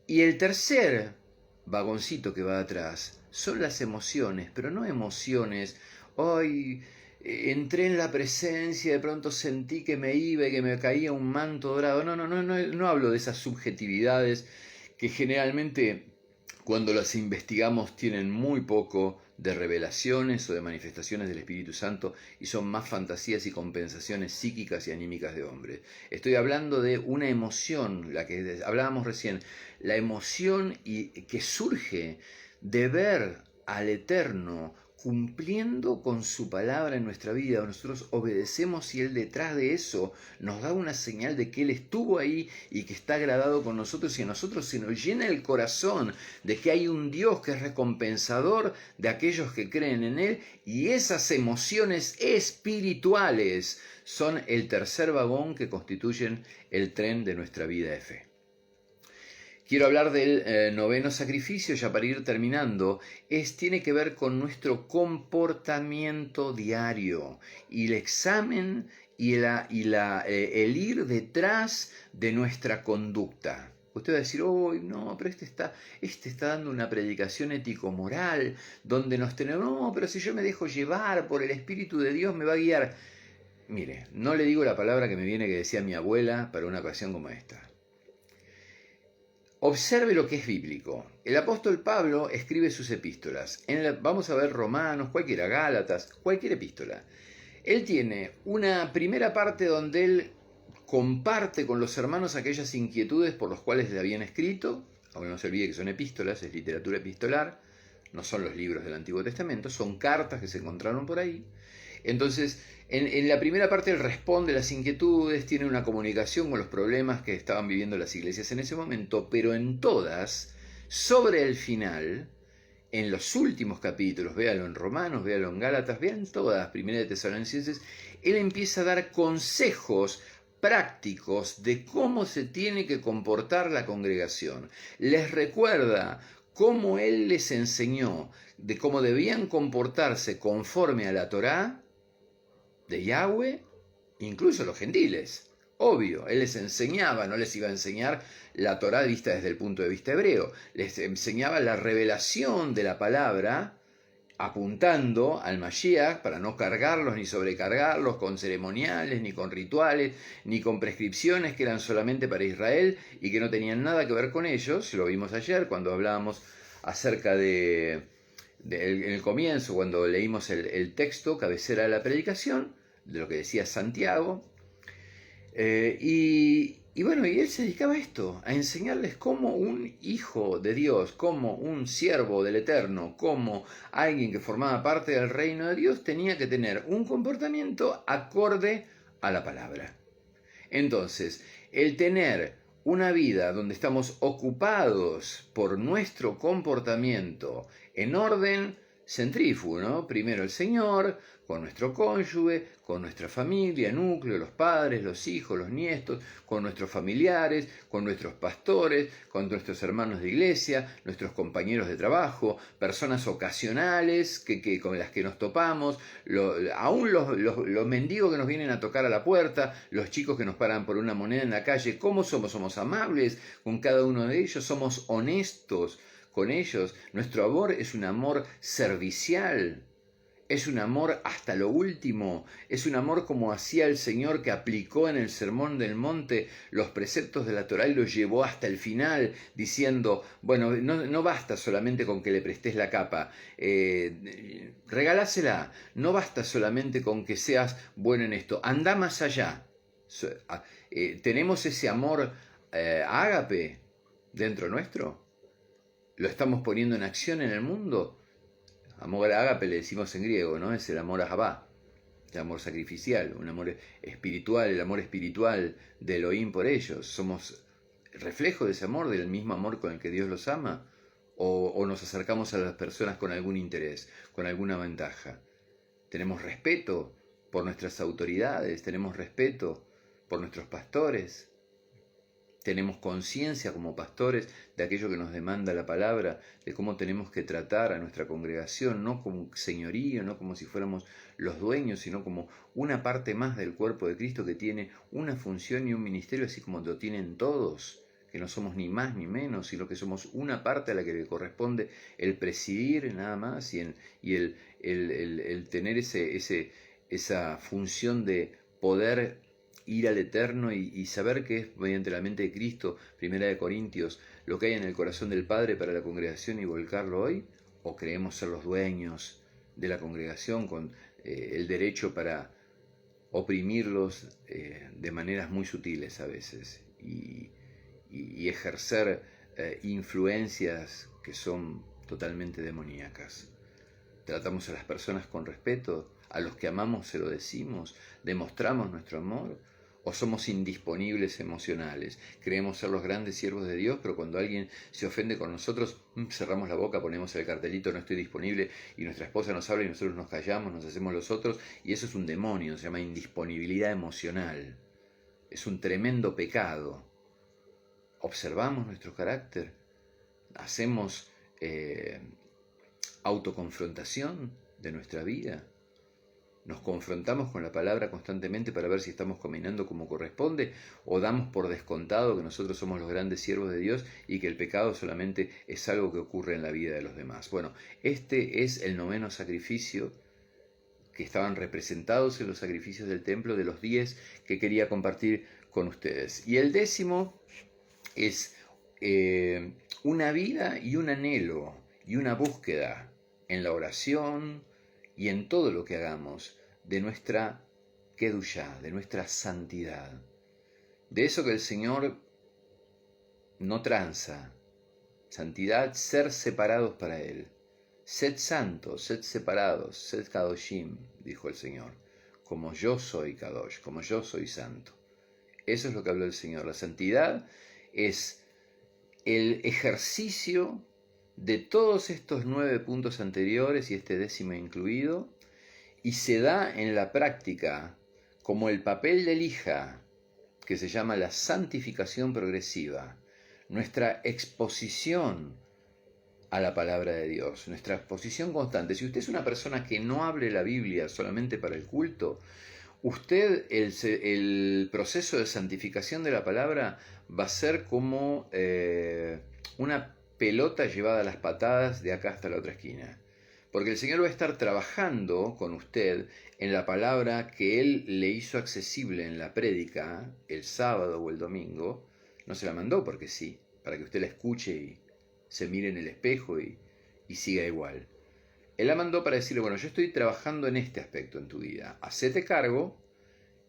Y el tercer vagoncito que va atrás son las emociones, pero no emociones, hoy entré en la presencia, de pronto sentí que me iba y que me caía un manto dorado. No hablo de esas subjetividades que generalmente cuando las investigamos tienen muy poco de revelaciones o de manifestaciones del Espíritu Santo y son más fantasías y compensaciones psíquicas y anímicas de hombres. Estoy hablando de una emoción, la que hablábamos recién, la emoción que surge de ver al Eterno cumpliendo con su palabra en nuestra vida. Nosotros obedecemos y Él detrás de eso nos da una señal de que Él estuvo ahí y que está agradado con nosotros, y a nosotros se nos llena el corazón de que hay un Dios que es recompensador de aquellos que creen en Él, y esas emociones espirituales son el tercer vagón que constituyen el tren de nuestra vida de fe. Quiero hablar del noveno sacrificio, ya para ir terminando. Tiene que ver con nuestro comportamiento diario y el examen y el ir detrás de nuestra conducta. Usted va a decir, oh, no, pero este está dando una predicación ético-moral, donde nos tenemos, no, pero si yo me dejo llevar por el Espíritu de Dios me va a guiar. Mire, no le digo la palabra que me viene que decía mi abuela para una ocasión como esta. Observe lo que es bíblico. El apóstol Pablo escribe sus epístolas. Vamos a ver Romanos, cualquiera, Gálatas, cualquier epístola. Él tiene una primera parte donde él comparte con los hermanos aquellas inquietudes por las cuales le habían escrito. Aunque no se olvide que son epístolas, es literatura epistolar, no son los libros del Antiguo Testamento, son cartas que se encontraron por ahí. Entonces, en la primera parte él responde las inquietudes, tiene una comunicación con los problemas que estaban viviendo las iglesias en ese momento, pero en todas, sobre el final, en los últimos capítulos, véalo en Romanos, véalo en Gálatas, vean todas, Primera de Tesalonicenses, él empieza a dar consejos prácticos de cómo se tiene que comportar la congregación. Les recuerda cómo él les enseñó de cómo debían comportarse conforme a la Torá de Yahweh, incluso los gentiles. Obvio, él les enseñaba, no les iba a enseñar la Torá vista desde el punto de vista hebreo, les enseñaba la revelación de la palabra, apuntando al Mashiach para no cargarlos ni sobrecargarlos con ceremoniales, ni con rituales, ni con prescripciones que eran solamente para Israel y que no tenían nada que ver con ellos. Lo vimos ayer cuando hablábamos acerca en el comienzo, cuando leímos el texto cabecera de la predicación, de lo que decía Santiago, y bueno, y él se dedicaba a esto, a enseñarles cómo un hijo de Dios, como un siervo del Eterno, como alguien que formaba parte del reino de Dios, tenía que tener un comportamiento acorde a la palabra. Entonces, el tener una vida donde estamos ocupados por nuestro comportamiento en orden centrífugo, ¿no? Primero el Señor, con nuestro cónyuge, con nuestra familia, núcleo, los padres, los hijos, los nietos, con nuestros familiares, con nuestros pastores, con nuestros hermanos de iglesia, nuestros compañeros de trabajo, personas ocasionales con las que nos topamos, aún los mendigos que nos vienen a tocar a la puerta, los chicos que nos paran por una moneda en la calle. ¿Cómo somos? Somos amables con cada uno de ellos, somos honestos con ellos. Nuestro amor es un amor servicial, es un amor hasta lo último, es un amor como hacía el Señor, que aplicó en el Sermón del Monte los preceptos de la Torá y los llevó hasta el final, diciendo, bueno, no basta solamente con que le prestes la capa, regalásela, no basta solamente con que seas bueno en esto, anda más allá. ¿Tenemos ese amor ágape dentro nuestro? ¿Lo estamos poniendo en acción en el mundo? Amor ágape le decimos en griego, ¿no? Es el amor ahabá, el amor sacrificial, un amor espiritual, el amor espiritual de Elohim por ellos. ¿Somos reflejo de ese amor, del mismo amor con el que Dios los ama? ¿O nos acercamos a las personas con algún interés, con alguna ventaja? ¿Tenemos respeto por nuestras autoridades? ¿Tenemos respeto por nuestros pastores? ¿Tenemos conciencia como pastores de aquello que nos demanda la palabra, de cómo tenemos que tratar a nuestra congregación, no como señorío, no como si fuéramos los dueños, sino como una parte más del cuerpo de Cristo que tiene una función y un ministerio así como lo tienen todos, que no somos ni más ni menos, sino que somos una parte a la que le corresponde el presidir nada más y el tener esa función de poder ir al Eterno y saber que es mediante la mente de Cristo, 1 Corintios, lo que hay en el corazón del Padre para la congregación y volcarlo hoy? ¿O creemos ser los dueños de la congregación con el derecho para oprimirlos de maneras muy sutiles a veces y ejercer influencias que son totalmente demoníacas? ¿Tratamos a las personas con respeto? ¿A los que amamos se lo decimos? ¿Demostramos nuestro amor? ¿O somos indisponibles emocionales? Creemos ser los grandes siervos de Dios, pero cuando alguien se ofende con nosotros, cerramos la boca, ponemos el cartelito no estoy disponible, y nuestra esposa nos habla y nosotros nos callamos, nos hacemos los otros, y eso es un demonio, se llama indisponibilidad emocional. Es un tremendo pecado. ¿Observamos nuestro carácter? ¿Hacemos autoconfrontación de nuestra vida? ¿Nos confrontamos con la palabra constantemente para ver si estamos caminando como corresponde? ¿O damos por descontado que nosotros somos los grandes siervos de Dios y que el pecado solamente es algo que ocurre en la vida de los demás? Bueno, este es el 9º sacrificio que estaban representados en los sacrificios del templo, de los 10 que quería compartir con ustedes. Y el 10º es una vida y un anhelo y una búsqueda en la oración y en todo lo que hagamos de nuestra kedushá, de nuestra santidad, de eso que el Señor no tranza. Santidad, ser separados para Él. Sed santos, sed separados, sed kadoshim, dijo el Señor, como yo soy kadosh, como yo soy santo. Eso es lo que habló el Señor. La santidad es el ejercicio de todos estos 9 puntos anteriores y este 10º incluido, y se da en la práctica como el papel de lija que se llama la santificación progresiva, nuestra exposición a la palabra de Dios, nuestra exposición constante. Si usted es una persona que no hable la Biblia solamente para el culto, usted el proceso de santificación de la palabra va a ser como una pelota llevada a las patadas de acá hasta la otra esquina. Porque el Señor va a estar trabajando con usted en la palabra que Él le hizo accesible en la prédica el sábado o el domingo. No se la mandó porque sí, para que usted la escuche y se mire en el espejo y siga igual. Él la mandó para decirle, bueno, yo estoy trabajando en este aspecto en tu vida. Hacete cargo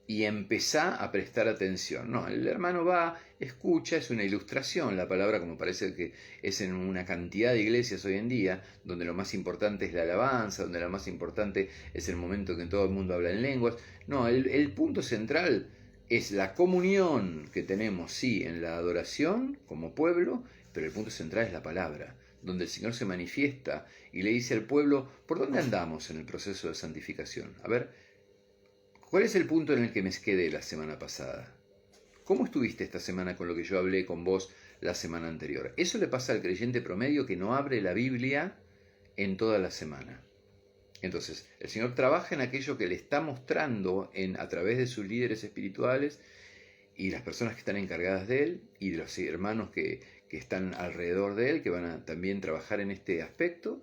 y empezá a prestar atención. No, el hermano va, escucha, es una ilustración la palabra, como parece que es en una cantidad de iglesias hoy en día, donde lo más importante es la alabanza, donde lo más importante es el momento que todo el mundo habla en lenguas. No, el punto central es la comunión que tenemos, sí, en la adoración como pueblo, pero el punto central es la palabra, donde el Señor se manifiesta y le dice al pueblo, ¿por dónde andamos en el proceso de santificación? A ver, ¿cuál es el punto en el que me quedé la semana pasada? ¿Cómo estuviste esta semana con lo que yo hablé con vos la semana anterior? Eso le pasa al creyente promedio que no abre la Biblia en toda la semana. Entonces, el Señor trabaja en aquello que le está mostrando a través de sus líderes espirituales y las personas que están encargadas de Él y de los hermanos que están alrededor de Él, que van a también trabajar en este aspecto.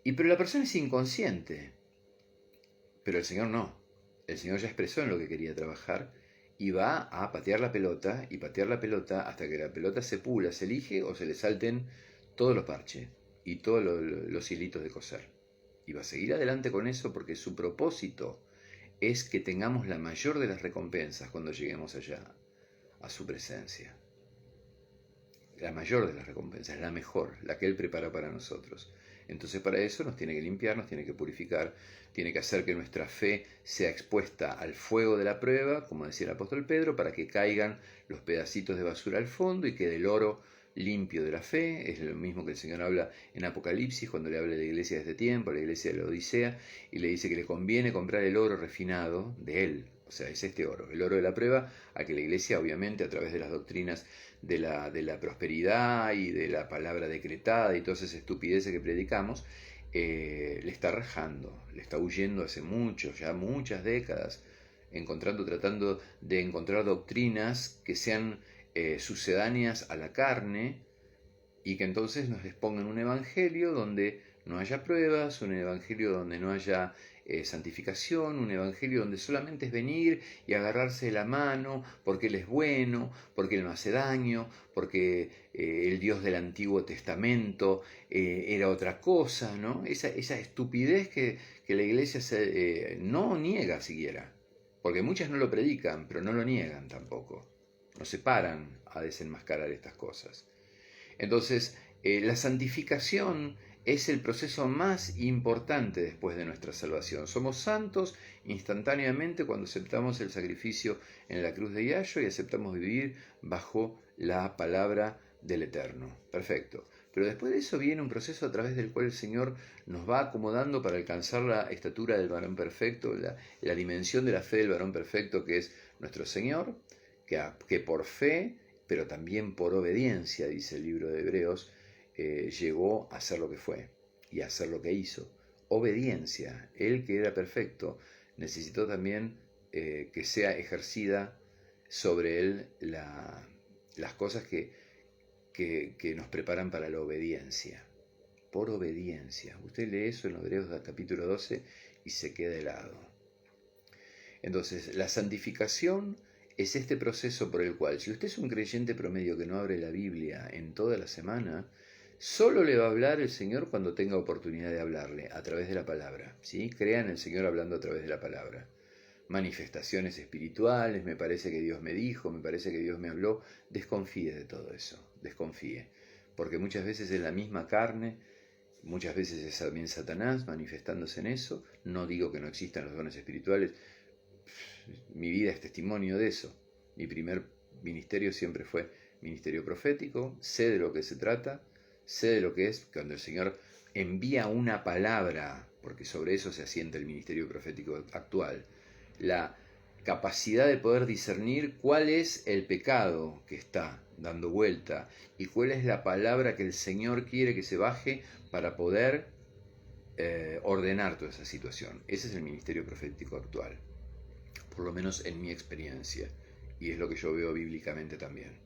Pero la persona es inconsciente. Pero el Señor no. El Señor ya expresó en lo que quería trabajar y va a patear la pelota y patear la pelota hasta que la pelota se pula, se elige o se le salten todos los parches y todos los hilitos de coser. Y va a seguir adelante con eso porque su propósito es que tengamos la mayor de las recompensas cuando lleguemos allá, a su presencia. La mayor de las recompensas, la mejor, la que Él prepara para nosotros. Entonces para eso nos tiene que limpiar, nos tiene que purificar, tiene que hacer que nuestra fe sea expuesta al fuego de la prueba, como decía el apóstol Pedro, para que caigan los pedacitos de basura al fondo y quede el oro limpio de la fe. Es lo mismo que el Señor habla en Apocalipsis, cuando le habla de la iglesia de este tiempo, la iglesia de la Odisea, y le dice que le conviene comprar el oro refinado de Él. O sea, es este oro, el oro de la prueba, a que la iglesia, obviamente, a través de las doctrinas de la prosperidad y de la palabra decretada y todas esas estupideces que predicamos, le está rajando, le está huyendo hace muchas décadas, tratando de encontrar doctrinas que sean sucedáneas a la carne y que entonces nos expongan un evangelio donde no haya pruebas, un evangelio donde no haya santificación, un evangelio donde solamente es venir y agarrarse de la mano porque Él es bueno, porque Él no hace daño, porque el Dios del Antiguo Testamento era otra cosa, ¿no? Esa estupidez que la iglesia no niega siquiera, porque muchas no lo predican, pero no lo niegan tampoco, no se paran a desenmascarar estas cosas. Entonces, la santificación es el proceso más importante después de nuestra salvación. Somos santos instantáneamente cuando aceptamos el sacrificio en la cruz de Yayo y aceptamos vivir bajo la palabra del Eterno. Perfecto. Pero después de eso viene un proceso a través del cual el Señor nos va acomodando para alcanzar la estatura del varón perfecto, la dimensión de la fe del varón perfecto que es nuestro Señor, que por fe, pero también por obediencia, dice el libro de Hebreos, llegó a ser lo que fue y a hacer lo que hizo. Obediencia. Él que era perfecto necesitó también que sea ejercida sobre él las cosas que nos preparan para la obediencia. Por obediencia. Usted lee eso en Hebreos capítulo 12 y se queda helado. Entonces, la santificación es este proceso por el cual, si usted es un creyente promedio que no abre la Biblia en toda la semana, solo le va a hablar el Señor cuando tenga oportunidad de hablarle, a través de la palabra. ¿Sí? Crea en el Señor hablando a través de la palabra. Manifestaciones espirituales, me parece que Dios me dijo, me parece que Dios me habló. Desconfíe de todo eso, desconfíe. Porque muchas veces es la misma carne, muchas veces es también Satanás manifestándose en eso. No digo que no existan los dones espirituales. Mi vida es testimonio de eso. Mi primer ministerio siempre fue ministerio profético, sé de lo que se trata, sé de lo que es cuando el Señor envía una palabra, porque sobre eso se asienta el ministerio profético actual, la capacidad de poder discernir cuál es el pecado que está dando vuelta y cuál es la palabra que el Señor quiere que se baje para poder ordenar toda esa situación. Ese es el ministerio profético actual, por lo menos en mi experiencia, y es lo que yo veo bíblicamente también.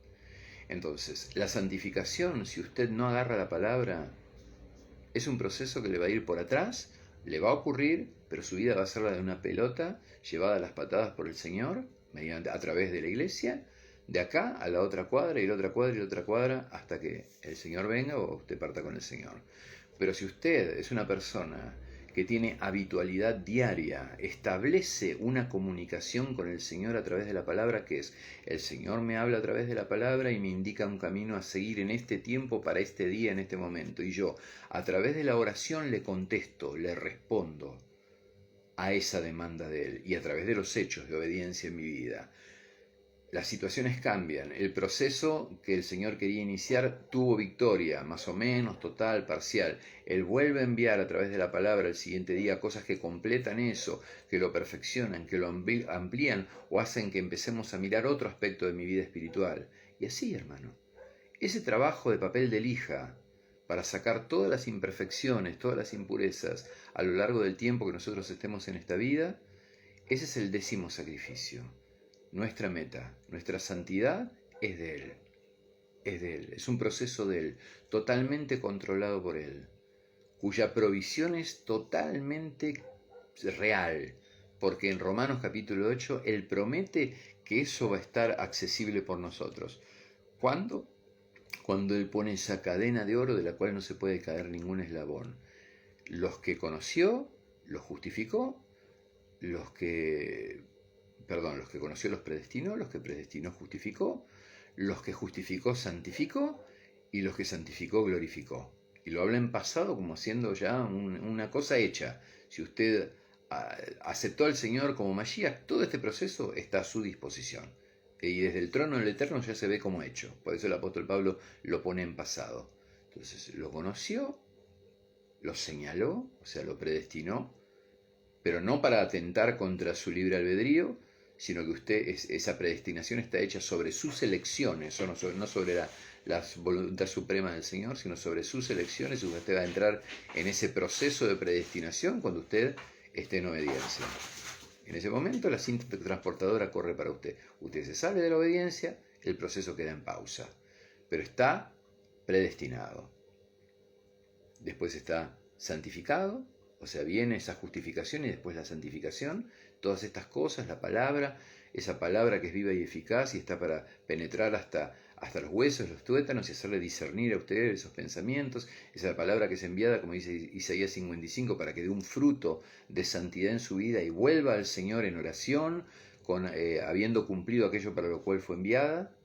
Entonces, la santificación, si usted no agarra la palabra, es un proceso que le va a ir por atrás, le va a ocurrir, pero su vida va a ser la de una pelota llevada a las patadas por el Señor, a través de la iglesia, de acá a la otra cuadra y la otra cuadra y la otra cuadra, hasta que el Señor venga o usted parta con el Señor. Pero si usted es una persona que tiene habitualidad diaria, establece una comunicación con el Señor a través de la palabra, que es, el Señor me habla a través de la palabra y me indica un camino a seguir en este tiempo, para este día, en este momento, y yo a través de la oración le contesto, le respondo a esa demanda de Él, y a través de los hechos de obediencia en mi vida. Las situaciones cambian, el proceso que el Señor quería iniciar tuvo victoria, más o menos, total, parcial. Él vuelve a enviar a través de la palabra el siguiente día cosas que completan eso, que lo perfeccionan, que lo amplían o hacen que empecemos a mirar otro aspecto de mi vida espiritual. Y así, hermano, ese trabajo de papel de lija para sacar todas las imperfecciones, todas las impurezas a lo largo del tiempo que nosotros estemos en esta vida, ese es el 10º sacrificio. Nuestra meta, nuestra santidad es de Él, es un proceso de Él, totalmente controlado por Él, cuya provisión es totalmente real, porque en Romanos capítulo 8 Él promete que eso va a estar accesible por nosotros. ¿Cuándo? Cuando Él pone esa cadena de oro de la cual no se puede caer ningún eslabón. Los que conoció, los justificó, los que conoció los predestinó, los que predestinó justificó, los que justificó santificó y los que santificó glorificó. Y lo habla en pasado como siendo ya una cosa hecha. Si usted aceptó al Señor como Mashiach, todo este proceso está a su disposición. Y desde el trono del Eterno ya se ve como hecho. Por eso el apóstol Pablo lo pone en pasado. Entonces lo conoció, lo señaló, o sea, lo predestinó, pero no para atentar contra su libre albedrío, sino que esa predestinación está hecha sobre sus elecciones, no sobre la voluntad suprema del Señor, sino sobre sus elecciones, y usted va a entrar en ese proceso de predestinación cuando usted esté en obediencia. En ese momento la cinta transportadora corre para usted. Usted se sale de la obediencia, el proceso queda en pausa, pero está predestinado. Después está santificado, o sea, viene esa justificación y después la santificación, todas estas cosas, la palabra, esa palabra que es viva y eficaz y está para penetrar hasta los huesos, los tuétanos y hacerle discernir a ustedes esos pensamientos, esa palabra que es enviada, como dice Isaías 55, para que dé un fruto de santidad en su vida y vuelva al Señor en oración, habiendo cumplido aquello para lo cual fue enviada.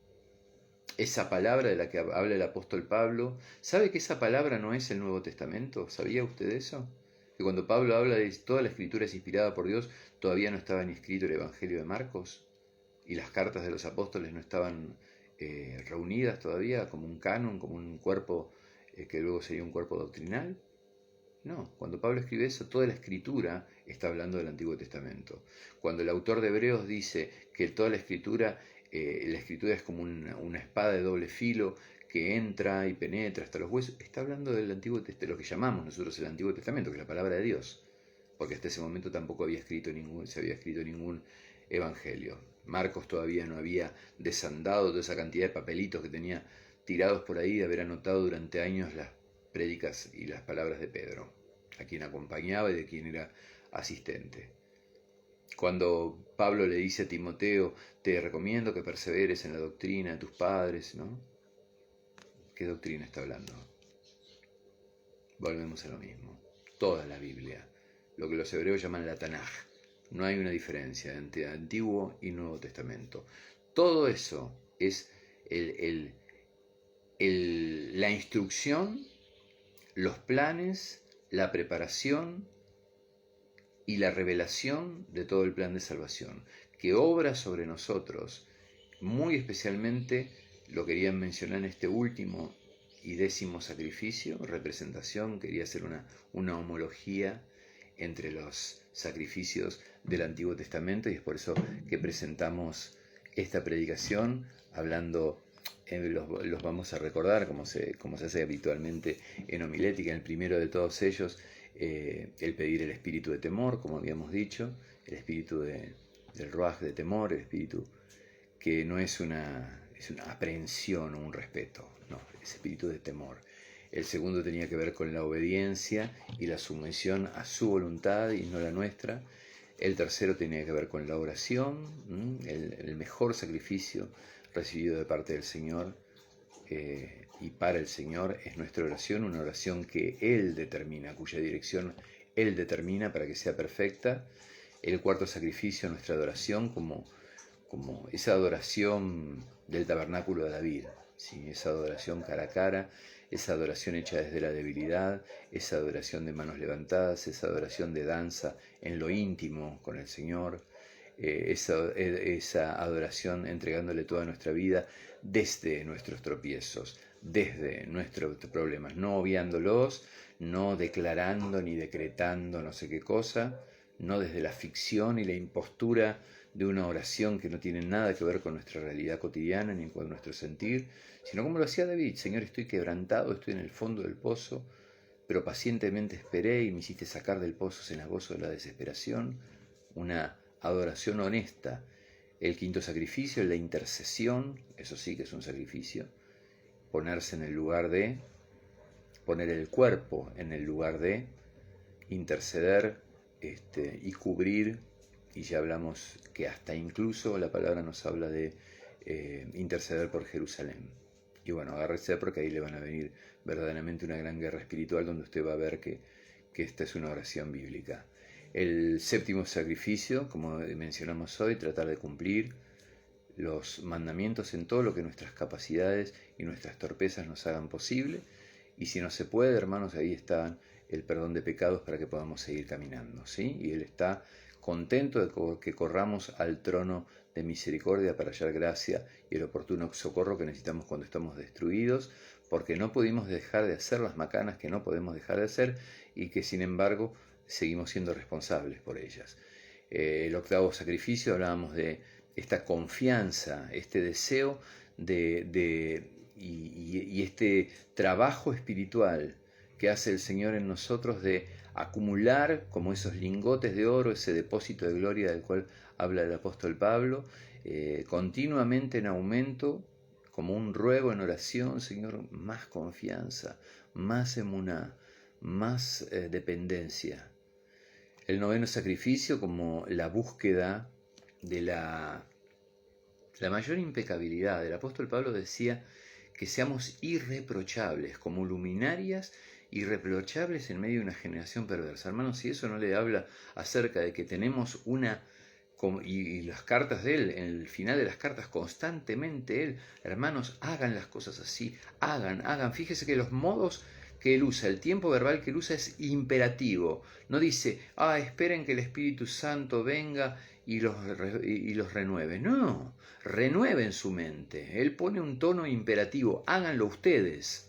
Esa palabra de la que habla el apóstol Pablo, ¿sabe que esa palabra no es el Nuevo Testamento? ¿Sabía usted eso? Que cuando Pablo habla de toda la escritura es inspirada por Dios, todavía no estaba ni escrito el Evangelio de Marcos y las cartas de los apóstoles no estaban reunidas todavía como un canon, como un cuerpo que luego sería un cuerpo doctrinal. No, cuando Pablo escribe eso, toda la escritura está hablando del Antiguo Testamento. Cuando el autor de Hebreos dice que toda la escritura es como una espada de doble filo que entra y penetra hasta los huesos, está hablando del Antiguo Testamento, lo que llamamos nosotros el Antiguo Testamento, que es la palabra de Dios, porque hasta ese momento tampoco se había escrito ningún evangelio. Marcos todavía no había desandado toda esa cantidad de papelitos que tenía tirados por ahí de haber anotado durante años las prédicas y las palabras de Pedro, a quien acompañaba y de quien era asistente. Cuando Pablo le dice a Timoteo, te recomiendo que perseveres en la doctrina de tus padres, ¿no? ¿Qué doctrina está hablando? Volvemos a lo mismo. Toda la Biblia, lo que los hebreos llaman la Tanaj. No hay una diferencia entre Antiguo y Nuevo Testamento. Todo eso es la instrucción, los planes, la preparación y la revelación de todo el plan de salvación, que obra sobre nosotros, muy especialmente lo querían mencionar en este último y 10º sacrificio, representación, quería hacer una homología entre los sacrificios del Antiguo Testamento, y es por eso que presentamos esta predicación hablando, los vamos a recordar como se hace habitualmente en homilética, en el primero de todos ellos, el pedir el espíritu de temor, como habíamos dicho, el espíritu del ruaj de temor, el espíritu que no es una aprehensión o un respeto, no, es espíritu de temor. El segundo tenía que ver con la obediencia y la sumisión a su voluntad y no la nuestra. El tercero tenía que ver con la oración, el mejor sacrificio recibido de parte del Señor y para el Señor es nuestra oración, una oración que Él determina, cuya dirección Él determina para que sea perfecta. El cuarto sacrificio, nuestra adoración, como esa adoración del tabernáculo de David, ¿sí? Esa adoración cara a cara, esa adoración hecha desde la debilidad, esa adoración de manos levantadas, esa adoración de danza en lo íntimo con el Señor, esa adoración entregándole toda nuestra vida desde nuestros tropiezos, desde nuestros problemas, no obviándolos, no declarando ni decretando no sé qué cosa, no desde la ficción y la impostura de una oración que no tiene nada que ver con nuestra realidad cotidiana ni con nuestro sentir, sino como lo hacía David: Señor, estoy quebrantado, estoy en el fondo del pozo, pero pacientemente esperé y me hiciste sacar del pozo cenagoso de la desesperación. Una adoración honesta. El quinto sacrificio es la intercesión, eso sí que es un sacrificio, ponerse en el lugar de, poner el cuerpo en el lugar de, interceder y cubrir, y ya hablamos que hasta incluso la palabra nos habla de interceder por Jerusalén. Y bueno, agárrese porque ahí le van a venir verdaderamente una gran guerra espiritual donde usted va a ver que esta es una oración bíblica. El séptimo sacrificio, como mencionamos hoy, tratar de cumplir los mandamientos en todo lo que nuestras capacidades y nuestras torpezas nos hagan posible. Y si no se puede, hermanos, ahí está el perdón de pecados para que podamos seguir caminando, ¿sí? Y Él está contento de que corramos al trono de misericordia para hallar gracia y el oportuno socorro que necesitamos cuando estamos destruidos, porque no pudimos dejar de hacer las macanas que no podemos dejar de hacer y que sin embargo seguimos siendo responsables por ellas. El octavo sacrificio, hablábamos de esta confianza, este deseo y este trabajo espiritual que hace el Señor en nosotros de acumular como esos lingotes de oro, ese depósito de gloria del cual habla el apóstol Pablo, continuamente en aumento, como un ruego en oración: Señor, más confianza, más emuná, más dependencia. El noveno sacrificio como la búsqueda de la mayor impecabilidad. El apóstol Pablo decía que seamos irreprochables, como luminarias irreprochables en medio de una generación perversa. Hermanos, si eso no le habla acerca de que tenemos y las cartas de él, en el final de las cartas constantemente él, hermanos, hagan las cosas así, hagan. Fíjese que los modos que él usa, el tiempo verbal que él usa es imperativo. No dice, esperen que el Espíritu Santo venga y los renueve. No, renueven su mente. Él pone un tono imperativo, háganlo ustedes.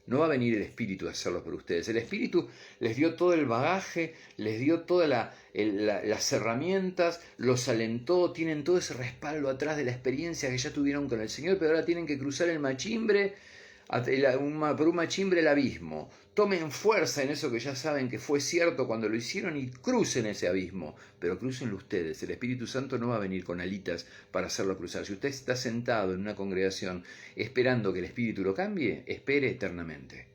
No va a venir el Espíritu a hacerlo por ustedes. El Espíritu les dio todo el bagaje, les dio todas las herramientas, los alentó, tienen todo ese respaldo atrás de la experiencia que ya tuvieron con el Señor, pero ahora tienen que cruzar el machimbre, por un machimbre el abismo. Tomen fuerza en eso que ya saben que fue cierto cuando lo hicieron y crucen ese abismo, pero crucenlo ustedes. El Espíritu Santo no va a venir con alitas para hacerlo cruzar. Si usted está sentado en una congregación esperando que el Espíritu lo cambie, espere eternamente.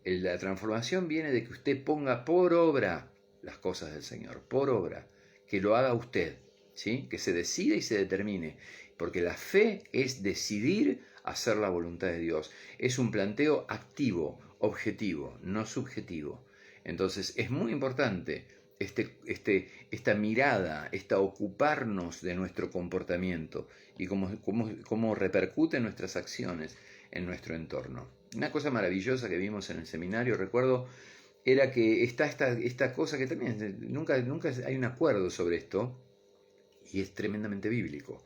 La transformación viene de que usted ponga por obra las cosas del Señor, por obra, que lo haga usted, ¿sí? Que se decida y se determine, porque la fe es decidir hacer la voluntad de Dios. Es un planteo activo, objetivo, no subjetivo. Entonces es muy importante esta mirada, ocuparnos de nuestro comportamiento y cómo repercuten nuestras acciones en nuestro entorno. Una cosa maravillosa que vimos en el seminario, recuerdo, era que está esta cosa que también nunca hay un acuerdo sobre esto, y es tremendamente bíblico.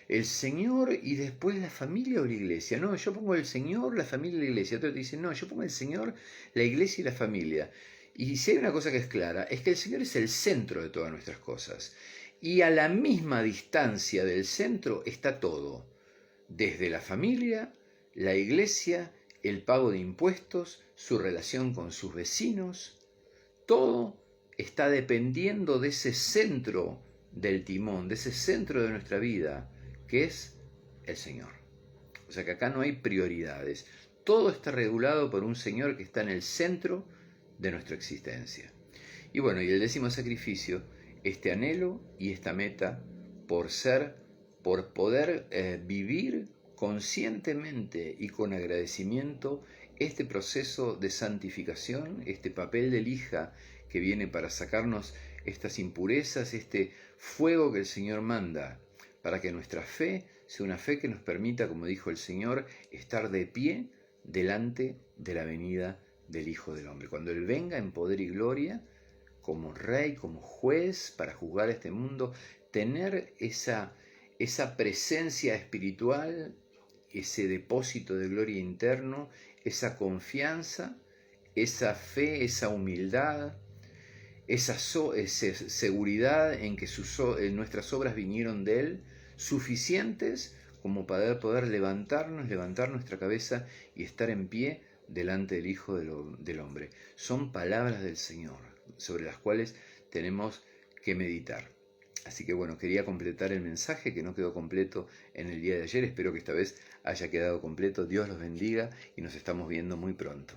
El Señor y después la familia o la iglesia. No, yo pongo el Señor, la familia y la iglesia. Otros dicen, no, yo pongo el Señor, la iglesia y la familia. Y si hay una cosa que es clara, es que el Señor es el centro de todas nuestras cosas. Y a la misma distancia del centro está todo. Desde la familia, la iglesia, el pago de impuestos, su relación con sus vecinos. Todo está dependiendo de ese centro del timón, de ese centro de nuestra vida, que es el Señor. O sea que acá no hay prioridades. Todo está regulado por un Señor que está en el centro de nuestra existencia. Y bueno, y el 10º sacrificio, este anhelo y esta meta por poder vivir conscientemente y con agradecimiento este proceso de santificación, este papel de lija que viene para sacarnos estas impurezas, este fuego que el Señor manda, para que nuestra fe sea una fe que nos permita, como dijo el Señor, estar de pie delante de la venida del Hijo del Hombre. Cuando Él venga en poder y gloria, como Rey, como juez, para juzgar este mundo, tener esa presencia espiritual, ese depósito de gloria interno, esa confianza, esa fe, esa humildad, esa seguridad en que nuestras obras vinieron de Él, suficientes como para poder levantar nuestra cabeza y estar en pie delante del Hijo del Hombre. Son palabras del Señor sobre las cuales tenemos que meditar. Así que bueno, quería completar el mensaje que no quedó completo en el día de ayer. Espero que esta vez haya quedado completo. Dios los bendiga y nos estamos viendo muy pronto.